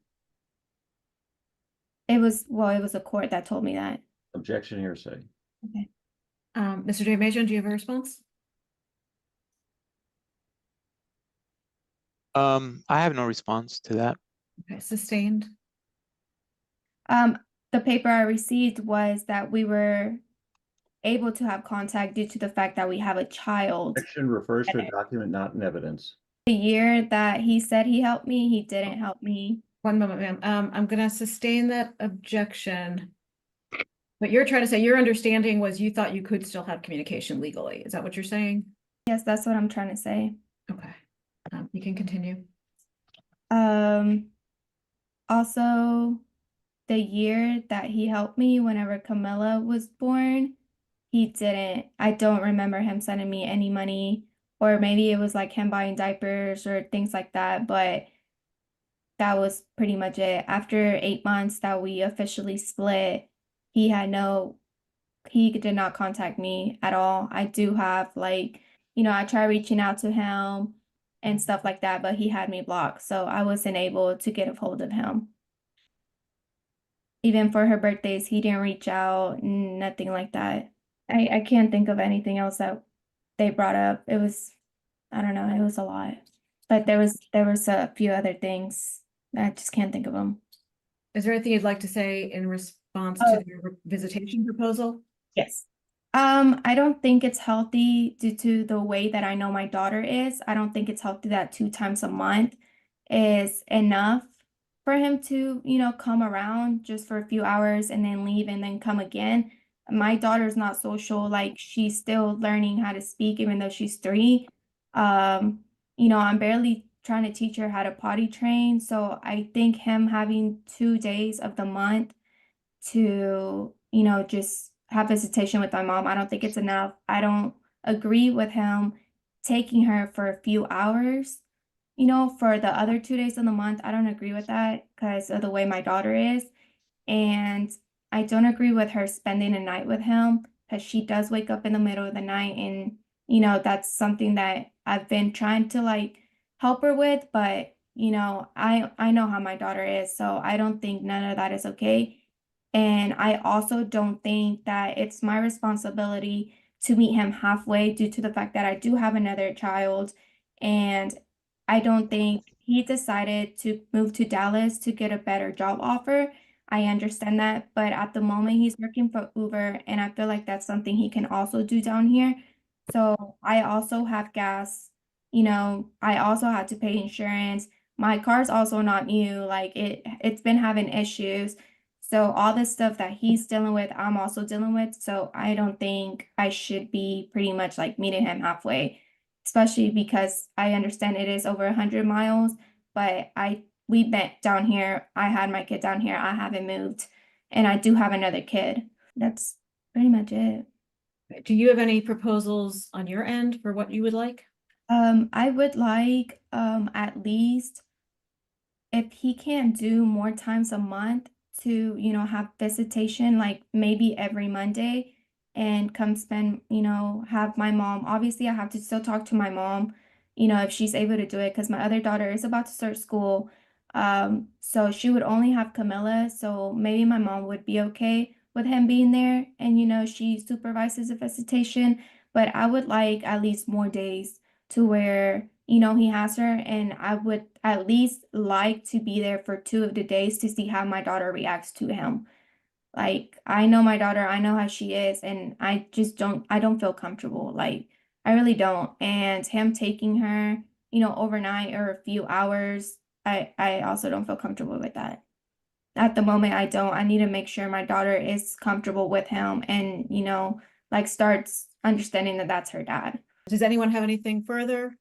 it was a court that told me that. Objection, hearsay. Okay. Mr. Dehamation, do you have a response? I have no response to that. Okay, sustained. The paper I received was that we were able to have contact due to the fact that we have a child. Objection refers to a document, not an evidence. The year that he said he helped me, he didn't help me. One moment, ma'am. I'm gonna sustain that objection. But you're trying to say your understanding was you thought you could still have communication legally. Is that what you're saying? Yes, that's what I'm trying to say. Okay. You can continue. Also, the year that he helped me whenever Camilla was born, he didn't. I don't remember him sending me any money, or maybe it was like him buying diapers or things like that, but that was pretty much it. After 8 months that we officially split, he did not contact me at all. I do have like, I try reaching out to him and stuff like that, but he had me blocked, so I wasn't able to get a hold of him. Even for her birthdays, he didn't reach out, nothing like that. I can't think of anything else that they brought up. It was, I don't know, it was a lot. But there was a few other things. I just can't think of them. Is there anything you'd like to say in response to your visitation proposal? Yes. I don't think it's healthy due to the way that I know my daughter is. I don't think it's healthy that 2 times a month is enough for him to, come around just for a few hours and then leave and then come again. My daughter's not social, like she's still learning how to speak even though she's 3. I'm barely trying to teach her how to potty train. So I think him having 2 days of the month to, just have visitation with my mom, I don't think it's enough. I don't agree with him taking her for a few hours, for the other 2 days of the month. I don't agree with that because of the way my daughter is. And I don't agree with her spending a night with him because she does wake up in the middle of the night. And, that's something that I've been trying to like help her with. But, I know how my daughter is. So I don't think none of that is okay. And I also don't think that it's my responsibility to meet him halfway due to the fact that I do have another child. And I don't think he decided to move to Dallas to get a better job offer. I understand that, but at the moment he's working for Uber, and I feel like that's something he can also do down here. So I also have gas, I also had to pay insurance. My car's also not new, like it's been having issues. So all this stuff that he's dealing with, I'm also dealing with. So I don't think I should be pretty much like meeting him halfway, especially because I understand it is over 100 miles, but we met down here. I had my kid down here. I haven't moved, and I do have another kid. That's pretty much it. Do you have any proposals on your end for what you would like? I would like at least, if he can't do more times a month, to, have visitation, like maybe every Monday, and come spend, have my mom. Obviously, I have to still talk to my mom, if she's able to do it, because my other daughter is about to start school. So she would only have Camilla, so maybe my mom would be okay with him being there, and she supervises the visitation, but I would like at least more days to where, he has her, and I would at least like to be there for 2 of the days to see how my daughter reacts to him. Like, I know my daughter, I know how she is, and I don't feel comfortable. Like, I really don't. And him taking her, overnight or a few hours, I also don't feel comfortable with that. At the moment, I don't. I need to make sure my daughter is comfortable with him and, like starts understanding that that's her dad. Does anyone have anything further?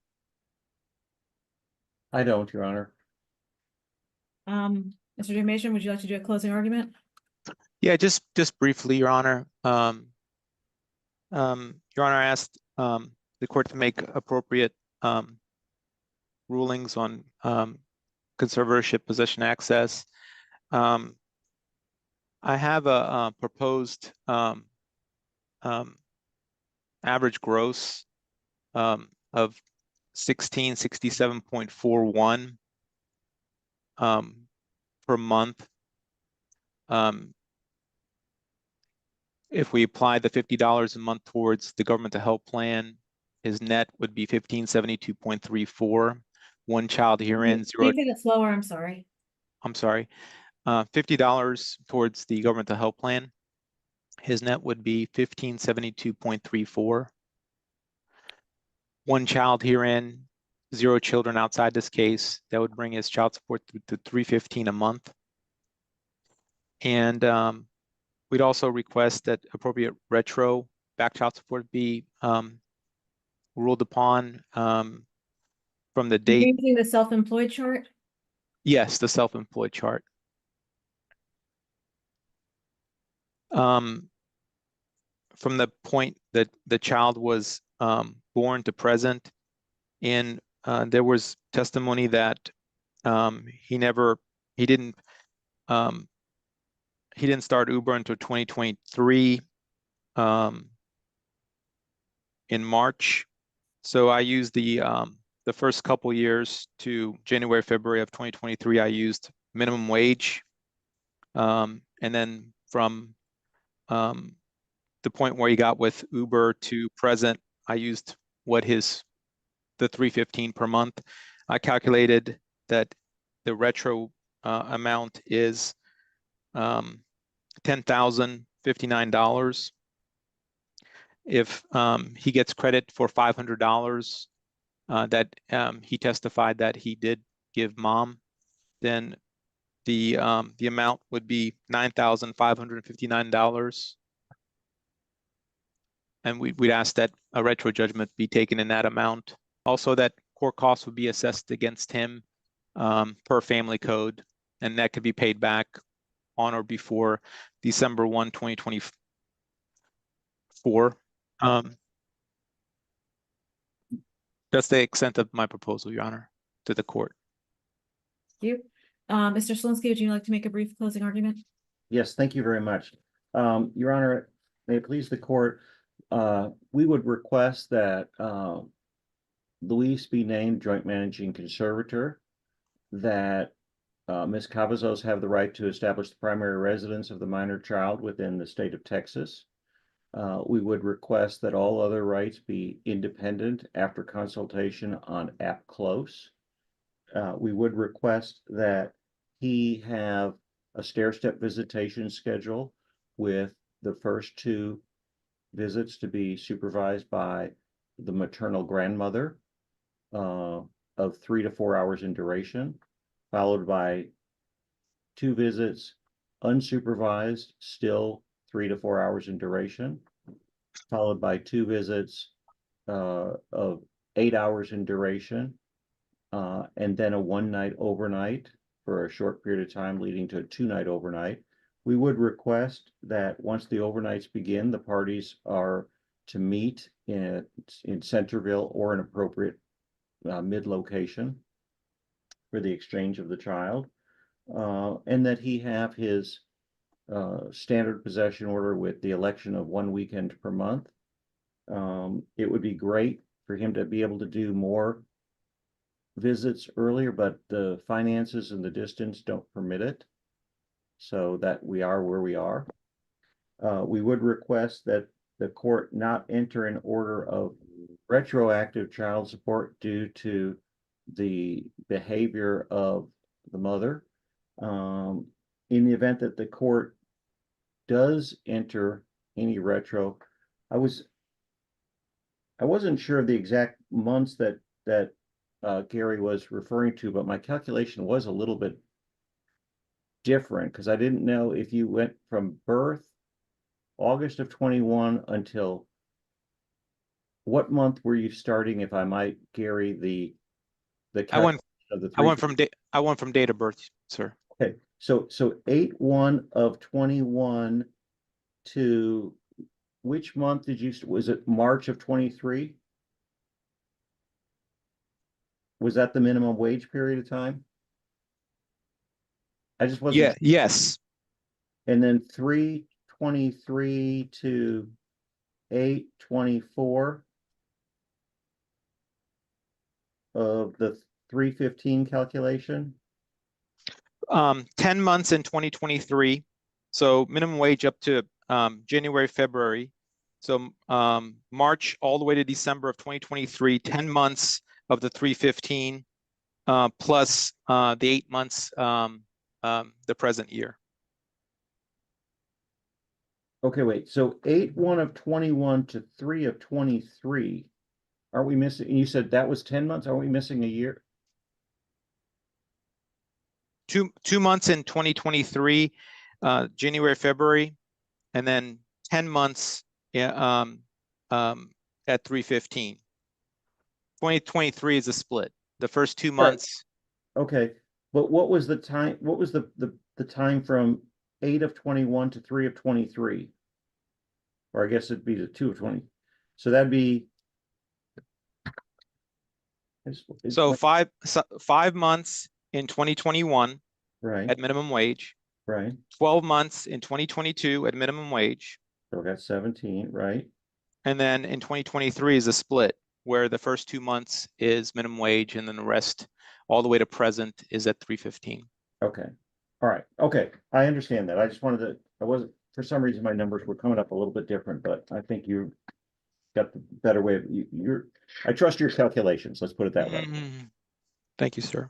I don't, Your Honor. Mr. Damation, would you like to do a closing argument? Yeah, just briefly, Your Honor. Your Honor, I asked the court to make appropriate rulings on conservatorship possession access. I have a proposed average gross of 1667.41 per month. If we apply the $50 a month towards the government to help plan, his net would be 1572.34. One child herein, Speak a bit slower, I'm sorry. I'm sorry, $50 towards the government to help plan. His net would be 1572.34. One child herein, 0 children outside this case, that would bring his child support to $315 a month. And we'd also request that appropriate retro back child support be ruled upon from the date. Using the self-employed chart? Yes, the self-employed chart. From the point that the child was born to present, and there was testimony that he didn't start Uber until 2023 in March. So I used the first couple years to January, February of 2023, I used minimum wage. And then from the point where he got with Uber to present, I used the $315 per month. I calculated that the retro amount is $10,059. If he gets credit for $500 that he testified that he did give mom, then the amount would be $9,559. And we'd ask that a retro judgment be taken in that amount. Also, that court costs would be assessed against him per family code, and that could be paid back on or before December 1, 2024. That's the extent of my proposal, Your Honor, to the court. Thank you. Mr. Salinsky, would you like to make a brief closing argument? Yes, thank you very much. Your Honor, may it please the court, we would request that Luis be named Joint Managing Conservator, that Ms. Cavazos have the right to establish the primary residence of the minor child within the state of Texas. We would request that all other rights be independent after consultation on app close. We would request that he have a stair-step visitation schedule with the first 2 visits to be supervised by the maternal grandmother of 3 to 4 hours in duration, followed by 2 visits unsupervised, still 3 to 4 hours in duration, followed by 2 visits of 8 hours in duration, and then a 1-night overnight for a short period of time, leading to a 2-night overnight. We would request that once the overnights begin, the parties are to meet in Centerville or an appropriate mid-location for the exchange of the child, and that he have his standard possession order with the election of 1 weekend per month. It would be great for him to be able to do more visits earlier, but the finances and the distance don't permit it, so that we are where we are. We would request that the court not enter an order of retroactive child support due to the behavior of the mother. In the event that the court does enter any retro, I wasn't sure of the exact months that Gary was referring to, but my calculation was a little bit different because I didn't know if you went from birth, August of 21, until what month were you starting, if I might, Gary, the I went of the I went from date of birth, sir. Okay, so 8/1 of 21 to which month did you, was it March of 23? Was that the minimum wage period of time? I just wasn't. Yeah, yes. And then 3/23 to 8/24 of the 3/15 calculation. 10 months in 2023. So minimum wage up to January, February. So March all the way to December of 2023, 10 months of the 3/15 plus the 8 months the present year. Okay, wait, so 8/1 of 21 to 3 of 23. Aren't we missing? You said that was 10 months. Are we missing a year? Two months in 2023, January, February, and then 10 months at 3/15. 2023 is a split. The first 2 months. Okay, but what was the time? What was the time from 8 of 21 to 3 of 23? Or I guess it'd be the 2 of 20. So that'd be. So 5 months in 2021 right, at minimum wage, right. 12 months in 2022 at minimum wage, So that's 17, right? and then in 2023 is a split where the first 2 months is minimum wage and then the rest all the way to present is at 3/15. Okay, all right, okay, I understand that. I just wanted to, I wasn't, for some reason, my numbers were coming up a little bit different, but I think you got the better way of, I trust your calculations, let's put it that way. Thank you, sir.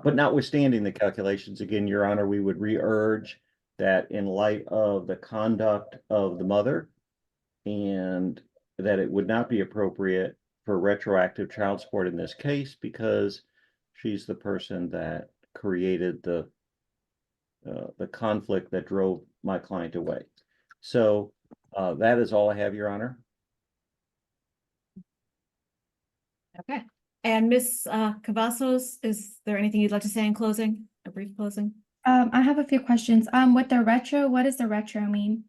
But notwithstanding the calculations, again, Your Honor, we would re-urge that in light of the conduct of the mother and that it would not be appropriate for retroactive child support in this case because she's the person that created the conflict that drove my client away. So that is all I have, Your Honor. Okay. And Ms. Cavazos, is there anything you'd like to say in closing, a brief closing? I have a few questions. With the retro, what does the retro mean?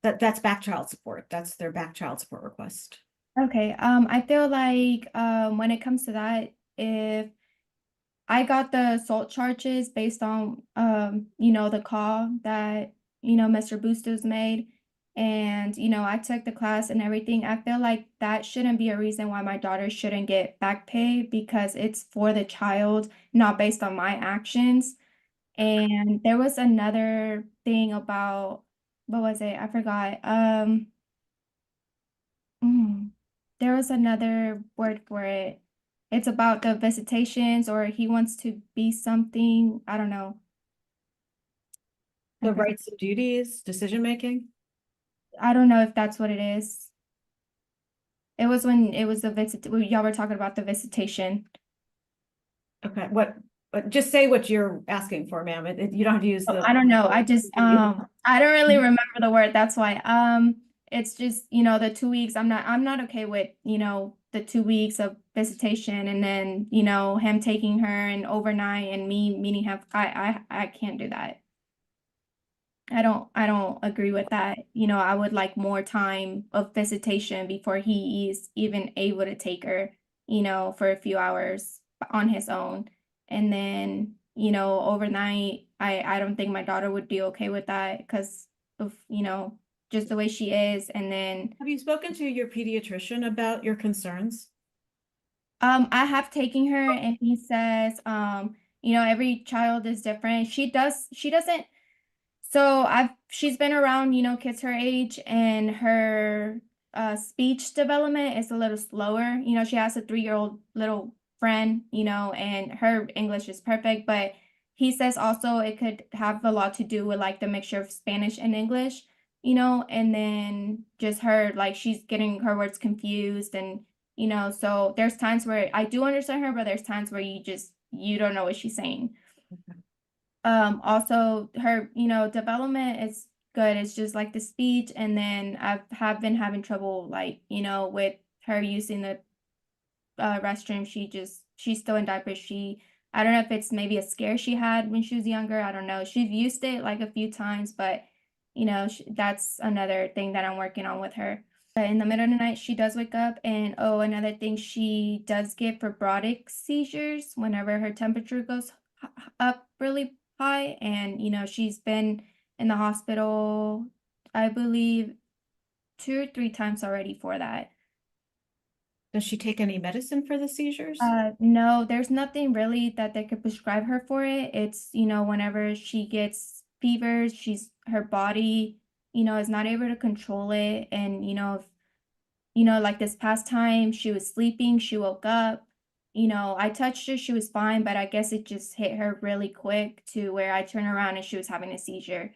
That's back child support. That's their back child support request. Okay, I feel like when it comes to that, if I got the assault charges based on the call that Mr. Boostos made, and I took the class and everything, I feel like that shouldn't be a reason why my daughter shouldn't get back pay because it's for the child, not based on my actions. And there was another thing about, what was it? I forgot. There was another word for it. It's about the visitations, or he wants to be something. I don't know. The Okay. rights and duties, decision-making? I don't know if that's what it is. It was when it was the y'all were talking about the visitation. Okay, just say what you're asking for, ma'am. You don't have to use Oh, the. I don't know. I just I don't really remember the word. That's why. It's just, the 2 weeks. I'm not okay with, the 2 weeks of visitation and then, him taking her and overnight and me meeting him. I can't do that. I don't agree with that. I would like more time of visitation before he is even able to take her, for a few hours on his own. And then, overnight, I don't think my daughter would be okay with that because of, just the way she is. And then Have you spoken to your pediatrician about your concerns? I have taken her and he says, every child is different. She doesn't. So she's been around, kids her age, and her speech development is a little slower. She has a 3-year-old little friend, and her English is perfect, but he says also it could have a lot to do with like the mixture of Spanish and English, and then just her, like she's getting her words confused and, so there's times where I do understand her, but there's times where you don't know what she's saying. Also her, development is good. It's just like the speech, and then have been having trouble, like, with her using the restroom. She's still in diapers. I don't know if it's maybe a scare she had when she was younger. I don't know. She's used it like a few times, but that's another thing that I'm working on with her. But in the middle of the night, she does wake up, and another thing, she does get febrotic seizures whenever her temperature goes up really high, and she's been in the hospital, I believe, 2 or 3 times already for that. Does she take any medicine for the seizures? No, there's nothing really that they could prescribe her for it. It's, whenever she gets fevers, her body, is not able to control it. And, if, like this past time she was sleeping, she woke up, I touched her, she was fine, but I guess it just hit her really quick to where I turned around and she was having a seizure,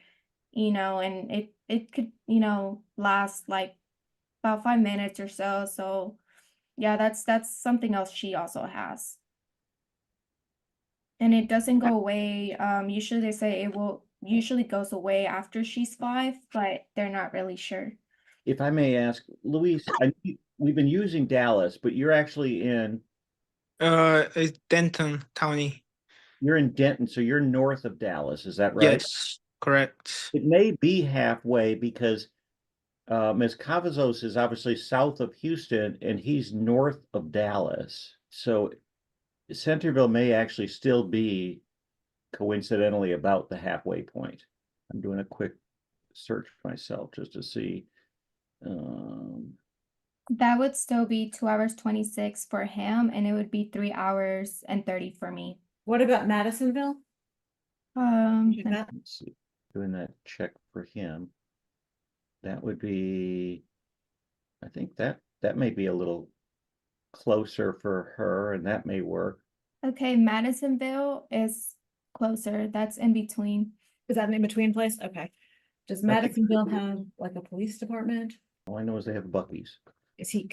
and it could, last like about 5 minutes or so. So yeah, that's something else she also has. And it doesn't go away. Usually they say it will usually goes away after she's 5, but they're not really sure. If I may ask, Luis, we've been using Dallas, but you're actually It's Denton County. you're in Denton, so you're north of Dallas, is that right? Yes, correct. It may be halfway because Ms. Cavazos is obviously south of Houston and he's north of Dallas. So Centerville may actually still be coincidentally about the halfway point. I'm doing a quick search myself just to see. That would still be 2 hours 26 for him, and it would be 3 hours and 30 for me. What about Madisonville? Check that. Let's see, doing that check for him. That would be, I think that may be a little closer for her, and that may work. Okay, Madisonville is closer. That's in between. Is that an in-between place? Okay. Does Madisonville have like a police department? All I know is they have Buc-ee's. Is he,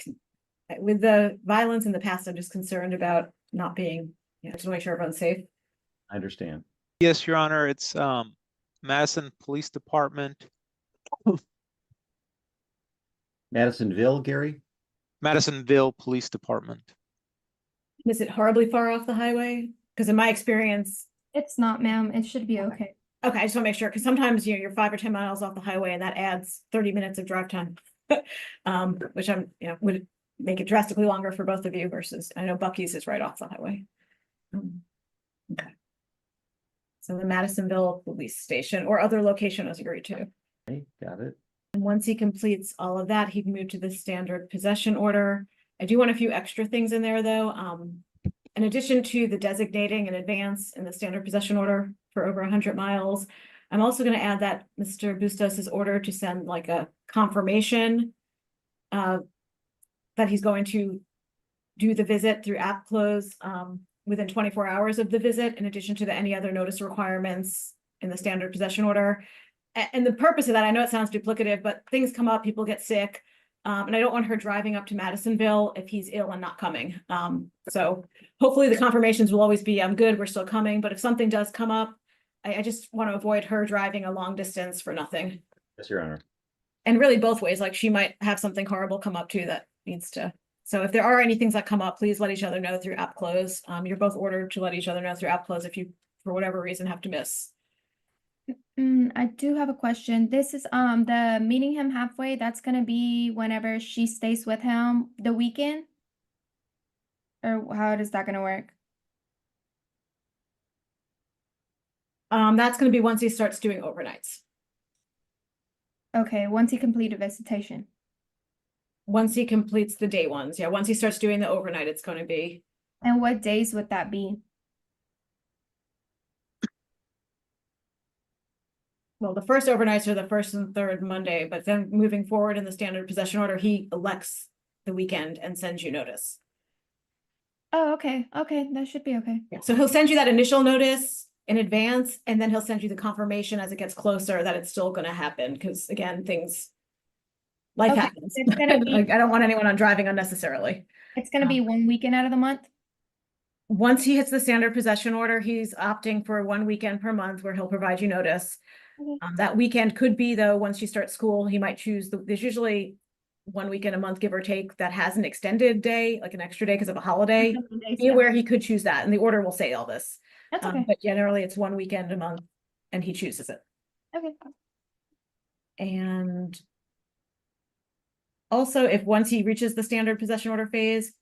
with the violence in the past, I'm just concerned about not being, just to make sure everyone's safe. I understand. Yes, Your Honor, it's Madison Police Department. Madisonville, Gary? Madisonville Police Department. Is it horribly far off the highway? Because in my experience, It's not, ma'am. It should be Okay. okay. okay, I just want to make sure, because sometimes you're 5 or 10 miles off the highway and that adds 30 minutes of drive time. Which would make it drastically longer for both of you versus, I know Buc-ee's is right off the highway. Okay. So the Madisonville Police Station or other location is agreed to. Okay, got it. And once he completes all of that, he can move to the standard possession order. I do want a few extra things in there, though. In addition to the designating in advance in the standard possession order for over 100 miles, I'm also going to add that Mr. Boostos's order to send like a confirmation that he's going to do the visit through app close within 24 hours of the visit, in addition to any other notice requirements in the standard possession order. and the purpose of that, I know it sounds duplicative, but things come up, people get sick. And I don't want her driving up to Madisonville if he's ill and not coming. So hopefully the confirmations will always be, I'm good, we're still coming. But if something does come up, I just want to avoid her driving a long distance for nothing. Yes, Your Honor. And really both ways, like she might have something horrible come up too that needs to. So if there are any things that come up, please let each other know through app close. You're both ordered to let each other know through app close if you, for whatever reason, have to miss. I do have a question. This is the meeting him halfway, that's gonna be whenever she stays with him the weekend? Or how is that gonna work? That's going to be once he starts doing overnights. Okay, once he completed visitation. Once he completes the day ones. Yeah, once he starts doing the overnight, it's going to be. And what days would that be? Well, the first overnights are the first and third Monday, but then moving forward in the standard possession order, he elects the weekend and sends you notice. Oh, okay, okay, that should be okay. Yeah, so he'll send you that initial notice in advance, and then he'll send you the confirmation as it gets closer that it's still going to happen. Because again, life Okay, happens. it's gonna be- Like, I don't want anyone on driving unnecessarily. It's gonna be one weekend out of the month? Once he hits the standard possession order, he's opting for 1 weekend per month where he'll provide you notice. Okay. That weekend could be, though, once you start school, he might choose there's usually 1 weekend a month, give or take, that has an extended day, like an extra day because of a holiday. Mondays, Be yeah. aware he could choose that, and the order will say all this. That's okay, But generally, it's 1 weekend a month, and he chooses it. okay. And also, if once he reaches the standard possession order phase,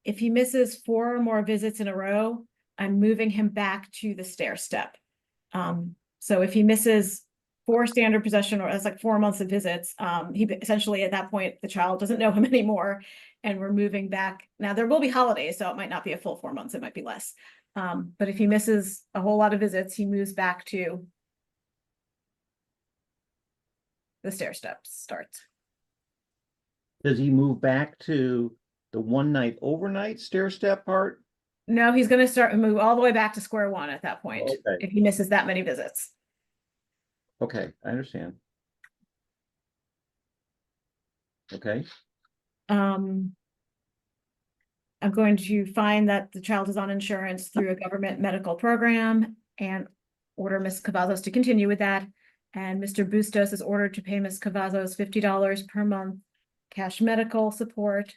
if he misses 4 or more visits in a row, I'm moving him back to the stair step. So if he misses 4 standard possession, or that's like 4 months of visits, he essentially at that point, the child doesn't know him anymore, and we're moving back. Now there will be holidays, so it might not be a full 4 months, it might be less. But if he misses a whole lot of visits, he moves back to the stair steps starts. Does he move back to the one night overnight stair step part? No, he's going to move all the way back to square one at that point, Okay. if he misses that many visits. Okay, I understand. Okay, I'm going to find that the child is on insurance through a government medical program and order Ms. Cavazos to continue with that. And Mr. Boostos is ordered to pay Ms. Cavazos $50 per month cash medical support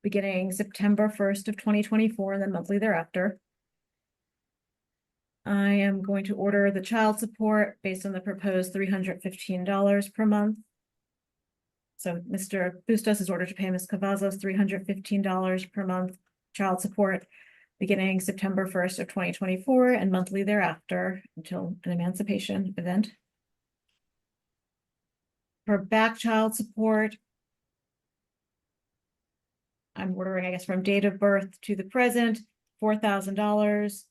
beginning September 1st of 2024 and then monthly thereafter. I am going to order the child support based on the proposed $315 per month. So Mr. Boostos is ordered to pay Ms. Cavazos $315 per month child support beginning September 1st of 2024 and monthly thereafter until an emancipation event. For back child support, I'm ordering, I guess, from date of birth to the present, $4,000.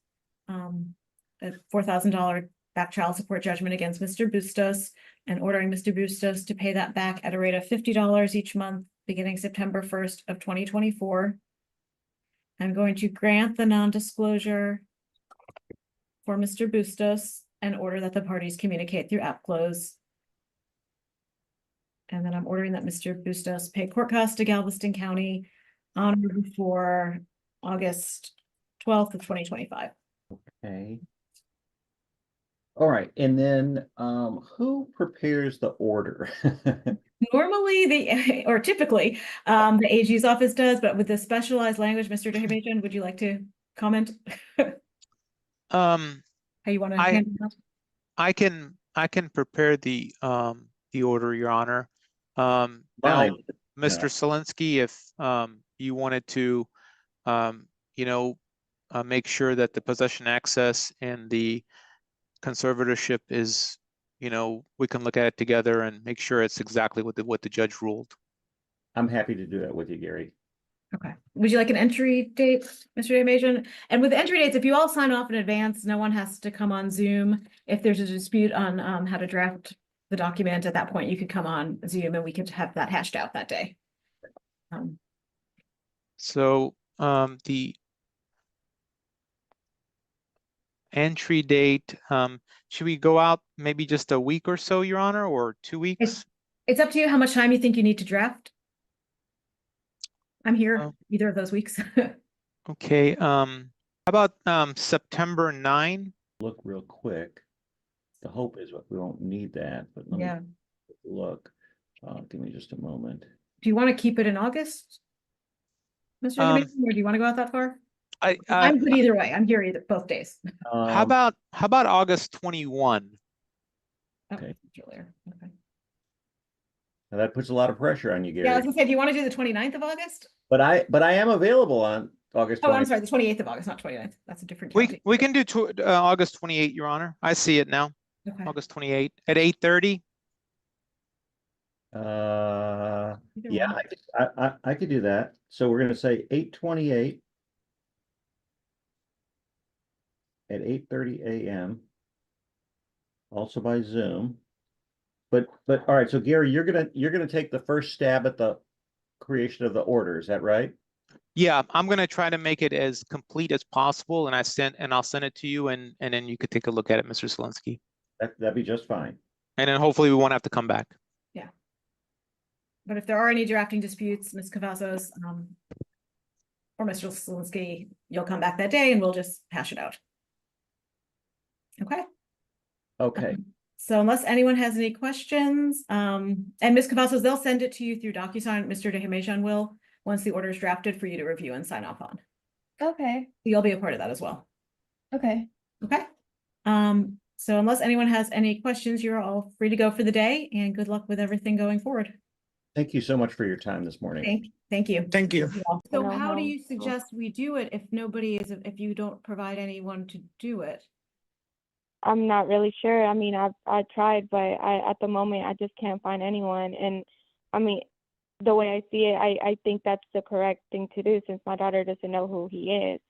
A $4,000 back child support judgment against Mr. Boostos, and ordering Mr. Boostos to pay that back at a rate of $50 each month beginning September 1st of 2024. I'm going to grant the non-disclosure for Mr. Boostos and order that the parties communicate through app close. And then I'm ordering that Mr. Boostos pay court costs to Galveston County on or before August 12th of 2025. okay. All right, and then who prepares the order? Normally or typically, the AG's office does, but with the specialized language, Mr. DeHavijan, would you like to comment? How you want to handle that? I can prepare the order, Your Honor. Now, Fine. Mr. Salinsky, if you wanted to, make sure that the possession access and the conservatorship is, we can look at it together and make sure it's exactly what the judge ruled. I'm happy to do that with you, Gary. Okay. Would you like an entry date, Mr. DeHavijan? And with the entry dates, if you all sign off in advance, no one has to come on Zoom. If there's a dispute on how to draft the document at that point, you could come on Zoom and we could have that hashed out that day. So entry date, should we go out maybe just a week or so, Your Honor, or 2 weeks? It's up to you how much time you think you need to draft. I'm here Oh. either of those weeks. Okay, how about September 9? Look real quick. The hope is we won't need that, but let me Yeah. look. Give me just a moment. Do you want to keep it in August? Mr. Dimension, or do you want to go out that far? I'm good either way. I'm here both days. How about August 21? Okay. Earlier. Okay. Now that puts a lot of pressure on you, Gary. Yeah, I was gonna say, do you want to do the 29th of August? But I am available on August 20th. Oh, I'm sorry, the 28th of August, not 29th. That's a different. We county. can do August 28, Your Honor. I see it now. Okay. August 28 at 8:30. Either Yeah, one. I could do that. So we're gonna say 8:28 at 8:30 a.m. Also by Zoom. But all right, so Gary, you're gonna take the first stab at the creation of the order, is that right? Yeah, I'm gonna try to make it as complete as possible, and I'll send it to you, and then you could take a look at it, Mr. Salinsky. That'd be just fine. And then hopefully we won't have to come back. But if there are any drafting disputes, Ms. Cavazos, or Mr. Salinsky, you'll come back that day and we'll just hash it out. Okay. Okay. So unless anyone has any questions, and Ms. Cavazos, they'll send it to you through DocuSign. Mr. DeHimejan will, once the order is drafted, for you to review and sign off on. Okay. You'll be a part of that as well. Okay. Okay. So unless anyone has any questions, you're all free to go for the day, and good luck with everything going forward. Thank you so much for your time this morning. Thank you. Thank you. So No, how do no. you suggest we do it if you don't provide anyone to do it? I'm not really sure. I mean, I tried, but at the moment I just can't find anyone. And I mean, the way I see it, I think that's the correct thing to do since my daughter doesn't know who he is.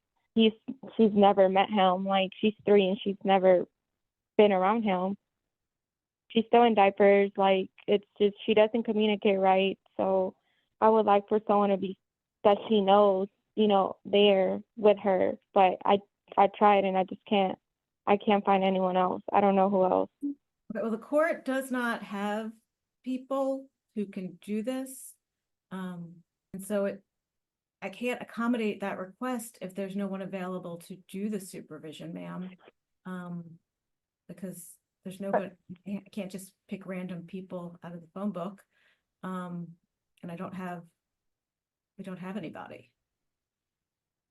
She's never met him. Like, she's 3 and she's never been around him. She's still in diapers. Like, it's just, she doesn't communicate right. So I would like for someone to be that she knows, there with her. But I tried and I just can't. I can't find anyone else. I don't know who else. Okay, well, the court does not have people who can do this. And so I can't accommodate that request if there's no one available to do the supervision, ma'am. Because there's nobody, I can't just pick random people out of the phone book. And we don't have anybody.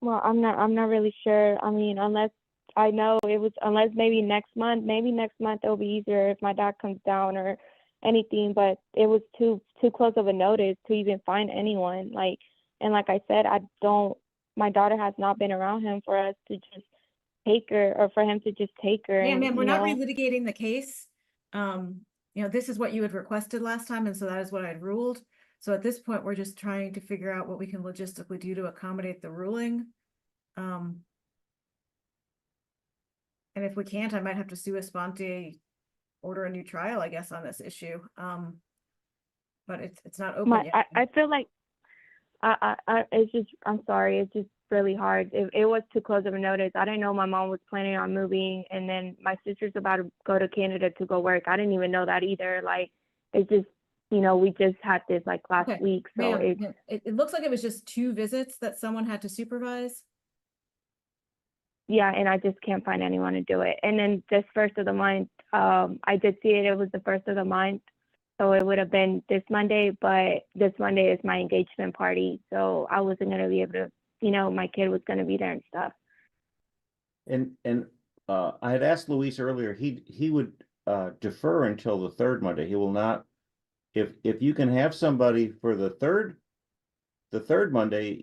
Well, I'm not really sure. I mean, unless maybe next month it'll be easier if my dad comes down or anything, but it was too close of a notice to even find anyone. Like I said, my daughter has not been around him for us to just take her, or for him to just take her. Yeah, and, ma'am, we're not relitigating the case. This is what you had requested last time, and so that is what I had ruled. So at this point, we're just trying to figure out what we can logistically do to accommodate the ruling. And if we can't, I might have to sua sponte, order a new trial, I guess, on this issue. But it's not open yet. I feel like it's just, I'm sorry, it's just really hard. It was too close of a notice. I didn't know my mom was planning on moving, and then my sister's about to go to Canada to go work. I didn't even know that either. Like, it's just, we just had this like last week. So it looks like it was just 2 visits that someone had to supervise. Yeah, and I just can't find anyone to do it. And then this first of the month, I did see it. It was the first of the month, so it would have been this Monday. But this Monday is my engagement party, so I wasn't gonna be able to. My kid was gonna be there and stuff. And I had asked Luis earlier. He would defer until the 3rd Monday. He will not. If you can have somebody for the third Monday,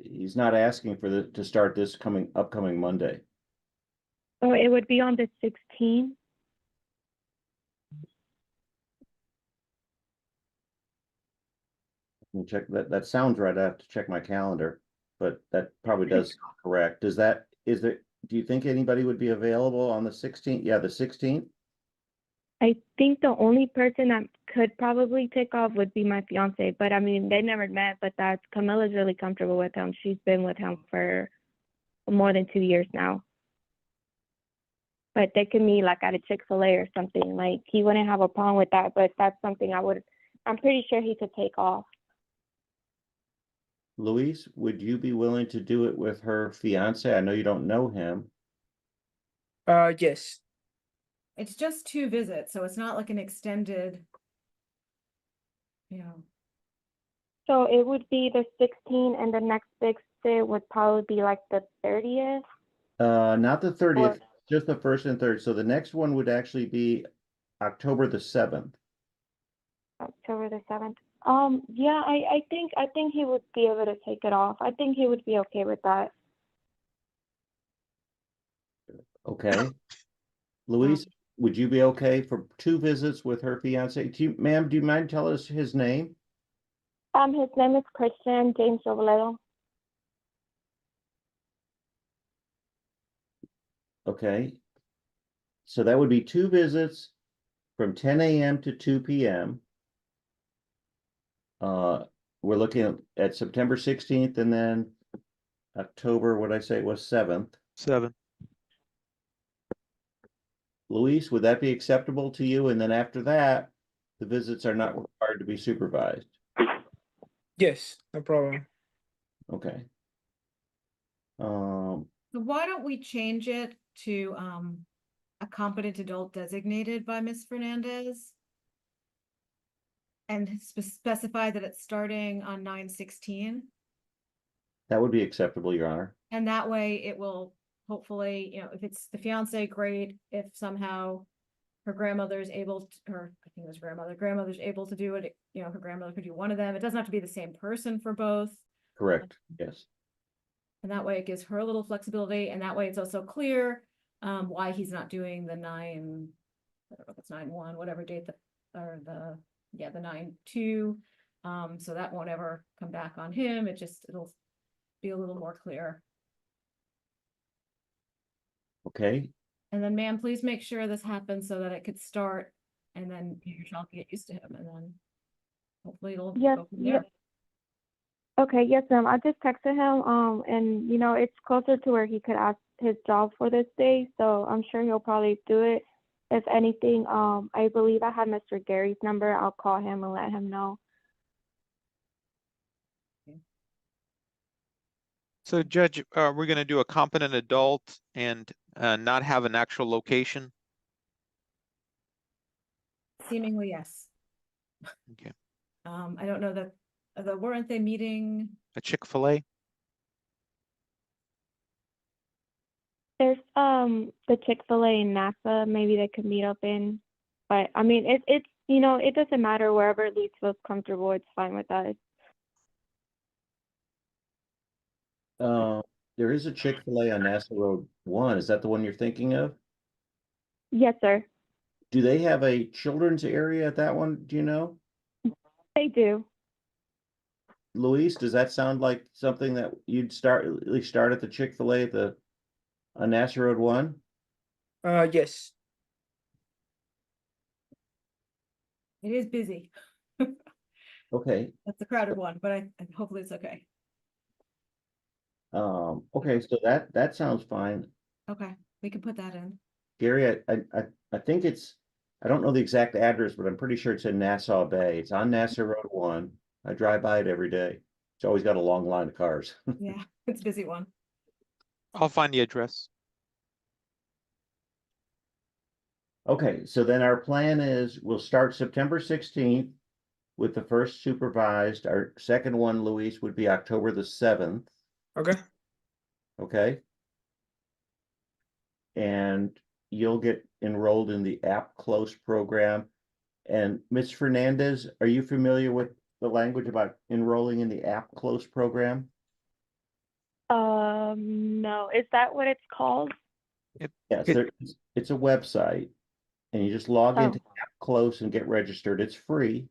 he's not asking to start this upcoming Monday. Oh, it would be on the 16th. Let me check that. That sounds right. I have to check my calendar, but that probably does sound correct. Do you think anybody would be available on the 16th? Yeah, the 16th. I think the only person that could probably take off would be my fiance, but I mean, they never met, but Camilla's really comfortable with him. She's been with him for more than 2 years now. but they could meet like at a Chick-fil-A or something. Like he wouldn't have a problem with that, but that's something I'm pretty sure he could take off. Luis, would you be willing to do it with her fiance? I know you don't know him. Yes. It's just 2 visits, so it's not like an extended, you know. So it would be the 16th, and the next visit would probably be like the 30th. Not the 30th, Or- just the 1st and 3rd. So the next one would actually be October the 7th. October the 7th. Yeah, I think he would be able to take it off. I think he would be okay with that. Okay. Luis, would you be okay for 2 visits with her fiance? Ma'am, do you mind telling us his name? His name is Christian James Robledo. Okay. So that would be 2 visits from 10 a.m. to 2 p.m. We're looking at September 16th and then October, what I say was 7th. 7. Luis, would that be acceptable to you? And then after that, the visits are not required to be supervised. Yes, no problem. Okay. So why don't we change it to a competent adult designated by Ms. Fernandez? And specify that it's starting on 9/16. That would be acceptable, Your Honor. And that way it will hopefully, you know, if it's the fiance, great. If somehow her grandmother's able to, or I think it was grandmother's able to do it, you know, her grandmother could do one of them. It doesn't have to be the same person for both. Correct. Yes. And that way it gives her a little flexibility, and that way it's also clear why he's not doing the 9, I don't know if it's 9/1, whatever date or the 9/2. So that won't ever come back on him. It'll be a little more clear. Okay. And then, ma'am, please make sure this happens so that it could start, and then your child can get used to him, and then hopefully it'll Yes, go from yes. there. Okay, yes, ma'am. I just texted him, and it's closer to where he could ask his job for this day, so I'm sure he'll probably do it. If anything, I believe I have Mr. Gary's number. I'll call him and let him know. So Judge, we're gonna do a competent adult and not have an actual location. Seemingly, yes. Okay. I don't know that, weren't they meeting? A Chick-fil-A? There's the Chick-fil-A in NASA. Maybe they could meet up in, but I mean it's it doesn't matter, wherever Luis feels comfortable. It's fine with us. There is a Chick-fil-A on NASA Road 1. Is that the one you're thinking of? Yes, sir. Do they have a children's area at that one? Do you know? They do. Luis, does that sound like something that you'd start at the Chick-fil-A on NASA Road 1? Yes. It is busy. Okay. That's a crowded one, but hopefully it's okay. Okay, so that sounds fine. Okay, we can put that in. Gary, I think I don't know the exact address, but I'm pretty sure it's in Nassau Bay. It's on NASA Road 1. I drive by it every day. It's always got a long line of cars. Yeah, it's a busy one. I'll find the address. Okay, so then our plan is we'll start September 16th with the first supervised. Our second one, Luis, would be October the 7th. Okay. Okay. And you'll get enrolled in the App Close program. And Ms. Fernandez, are you familiar with the language about enrolling in the App Close program? No. Is that what it's called? Yes, It- it's a website, and you just log Oh. into App Close and get registered. It's free.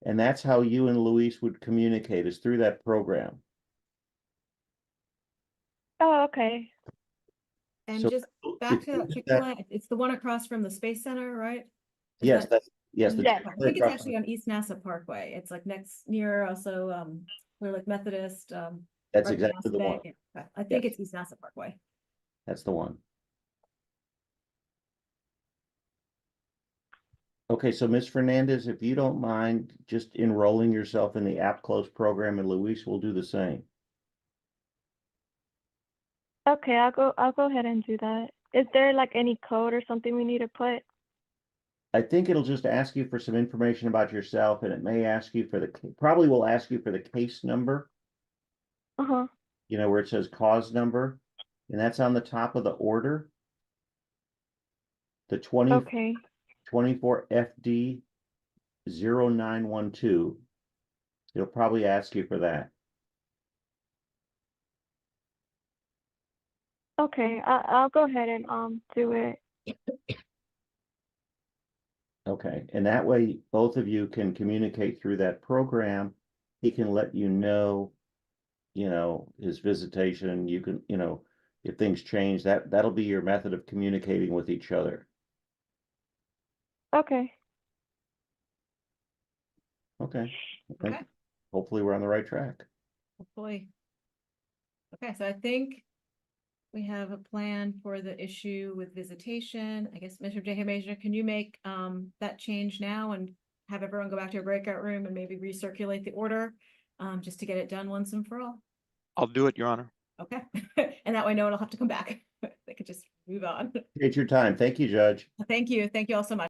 And that's how you and Luis would communicate, is through that program. Oh, okay. And So just back to that Chick-fil-A, it's the one across from the Space Center, right? Is Yes, that- yes. the Yes. I Chick-fil-A think it's across- actually on East NASA Parkway. It's like near also, we're like Methodist. That's right exactly the past one. Bay. Yeah, I think Yes. it's East NASA Parkway. That's the one. Okay, so Ms. Fernandez, if you don't mind just enrolling yourself in the App Close program, and Luis will do the same. Okay, I'll go ahead and do that. Is there like any code or something we need to put? I think it'll just ask you for some information about yourself, and it may ask you for probably will ask you for the case number, Uh-huh. you know, where it says cause number, and that's on the top of the order. The 24 Okay. FD 0912. It'll probably ask you for that. Okay, I'll go ahead and do it. Okay, and that way both of you can communicate through that program. He can let you know, his visitation. You can, if things change, that'll be your method of communicating with each other. Okay. Okay. I think Okay. hopefully we're on the right track. Hopefully. Okay, so I think we have a plan for the issue with visitation. I guess, Mr. J. can you make that change now and have everyone go back to a breakout room and maybe recirculate the order just to get it done once and for all? I'll do it, Your Honor. Okay, and that way no one will have to come back. They could just move on. Take your time. Thank you, Judge. Thank you all so much.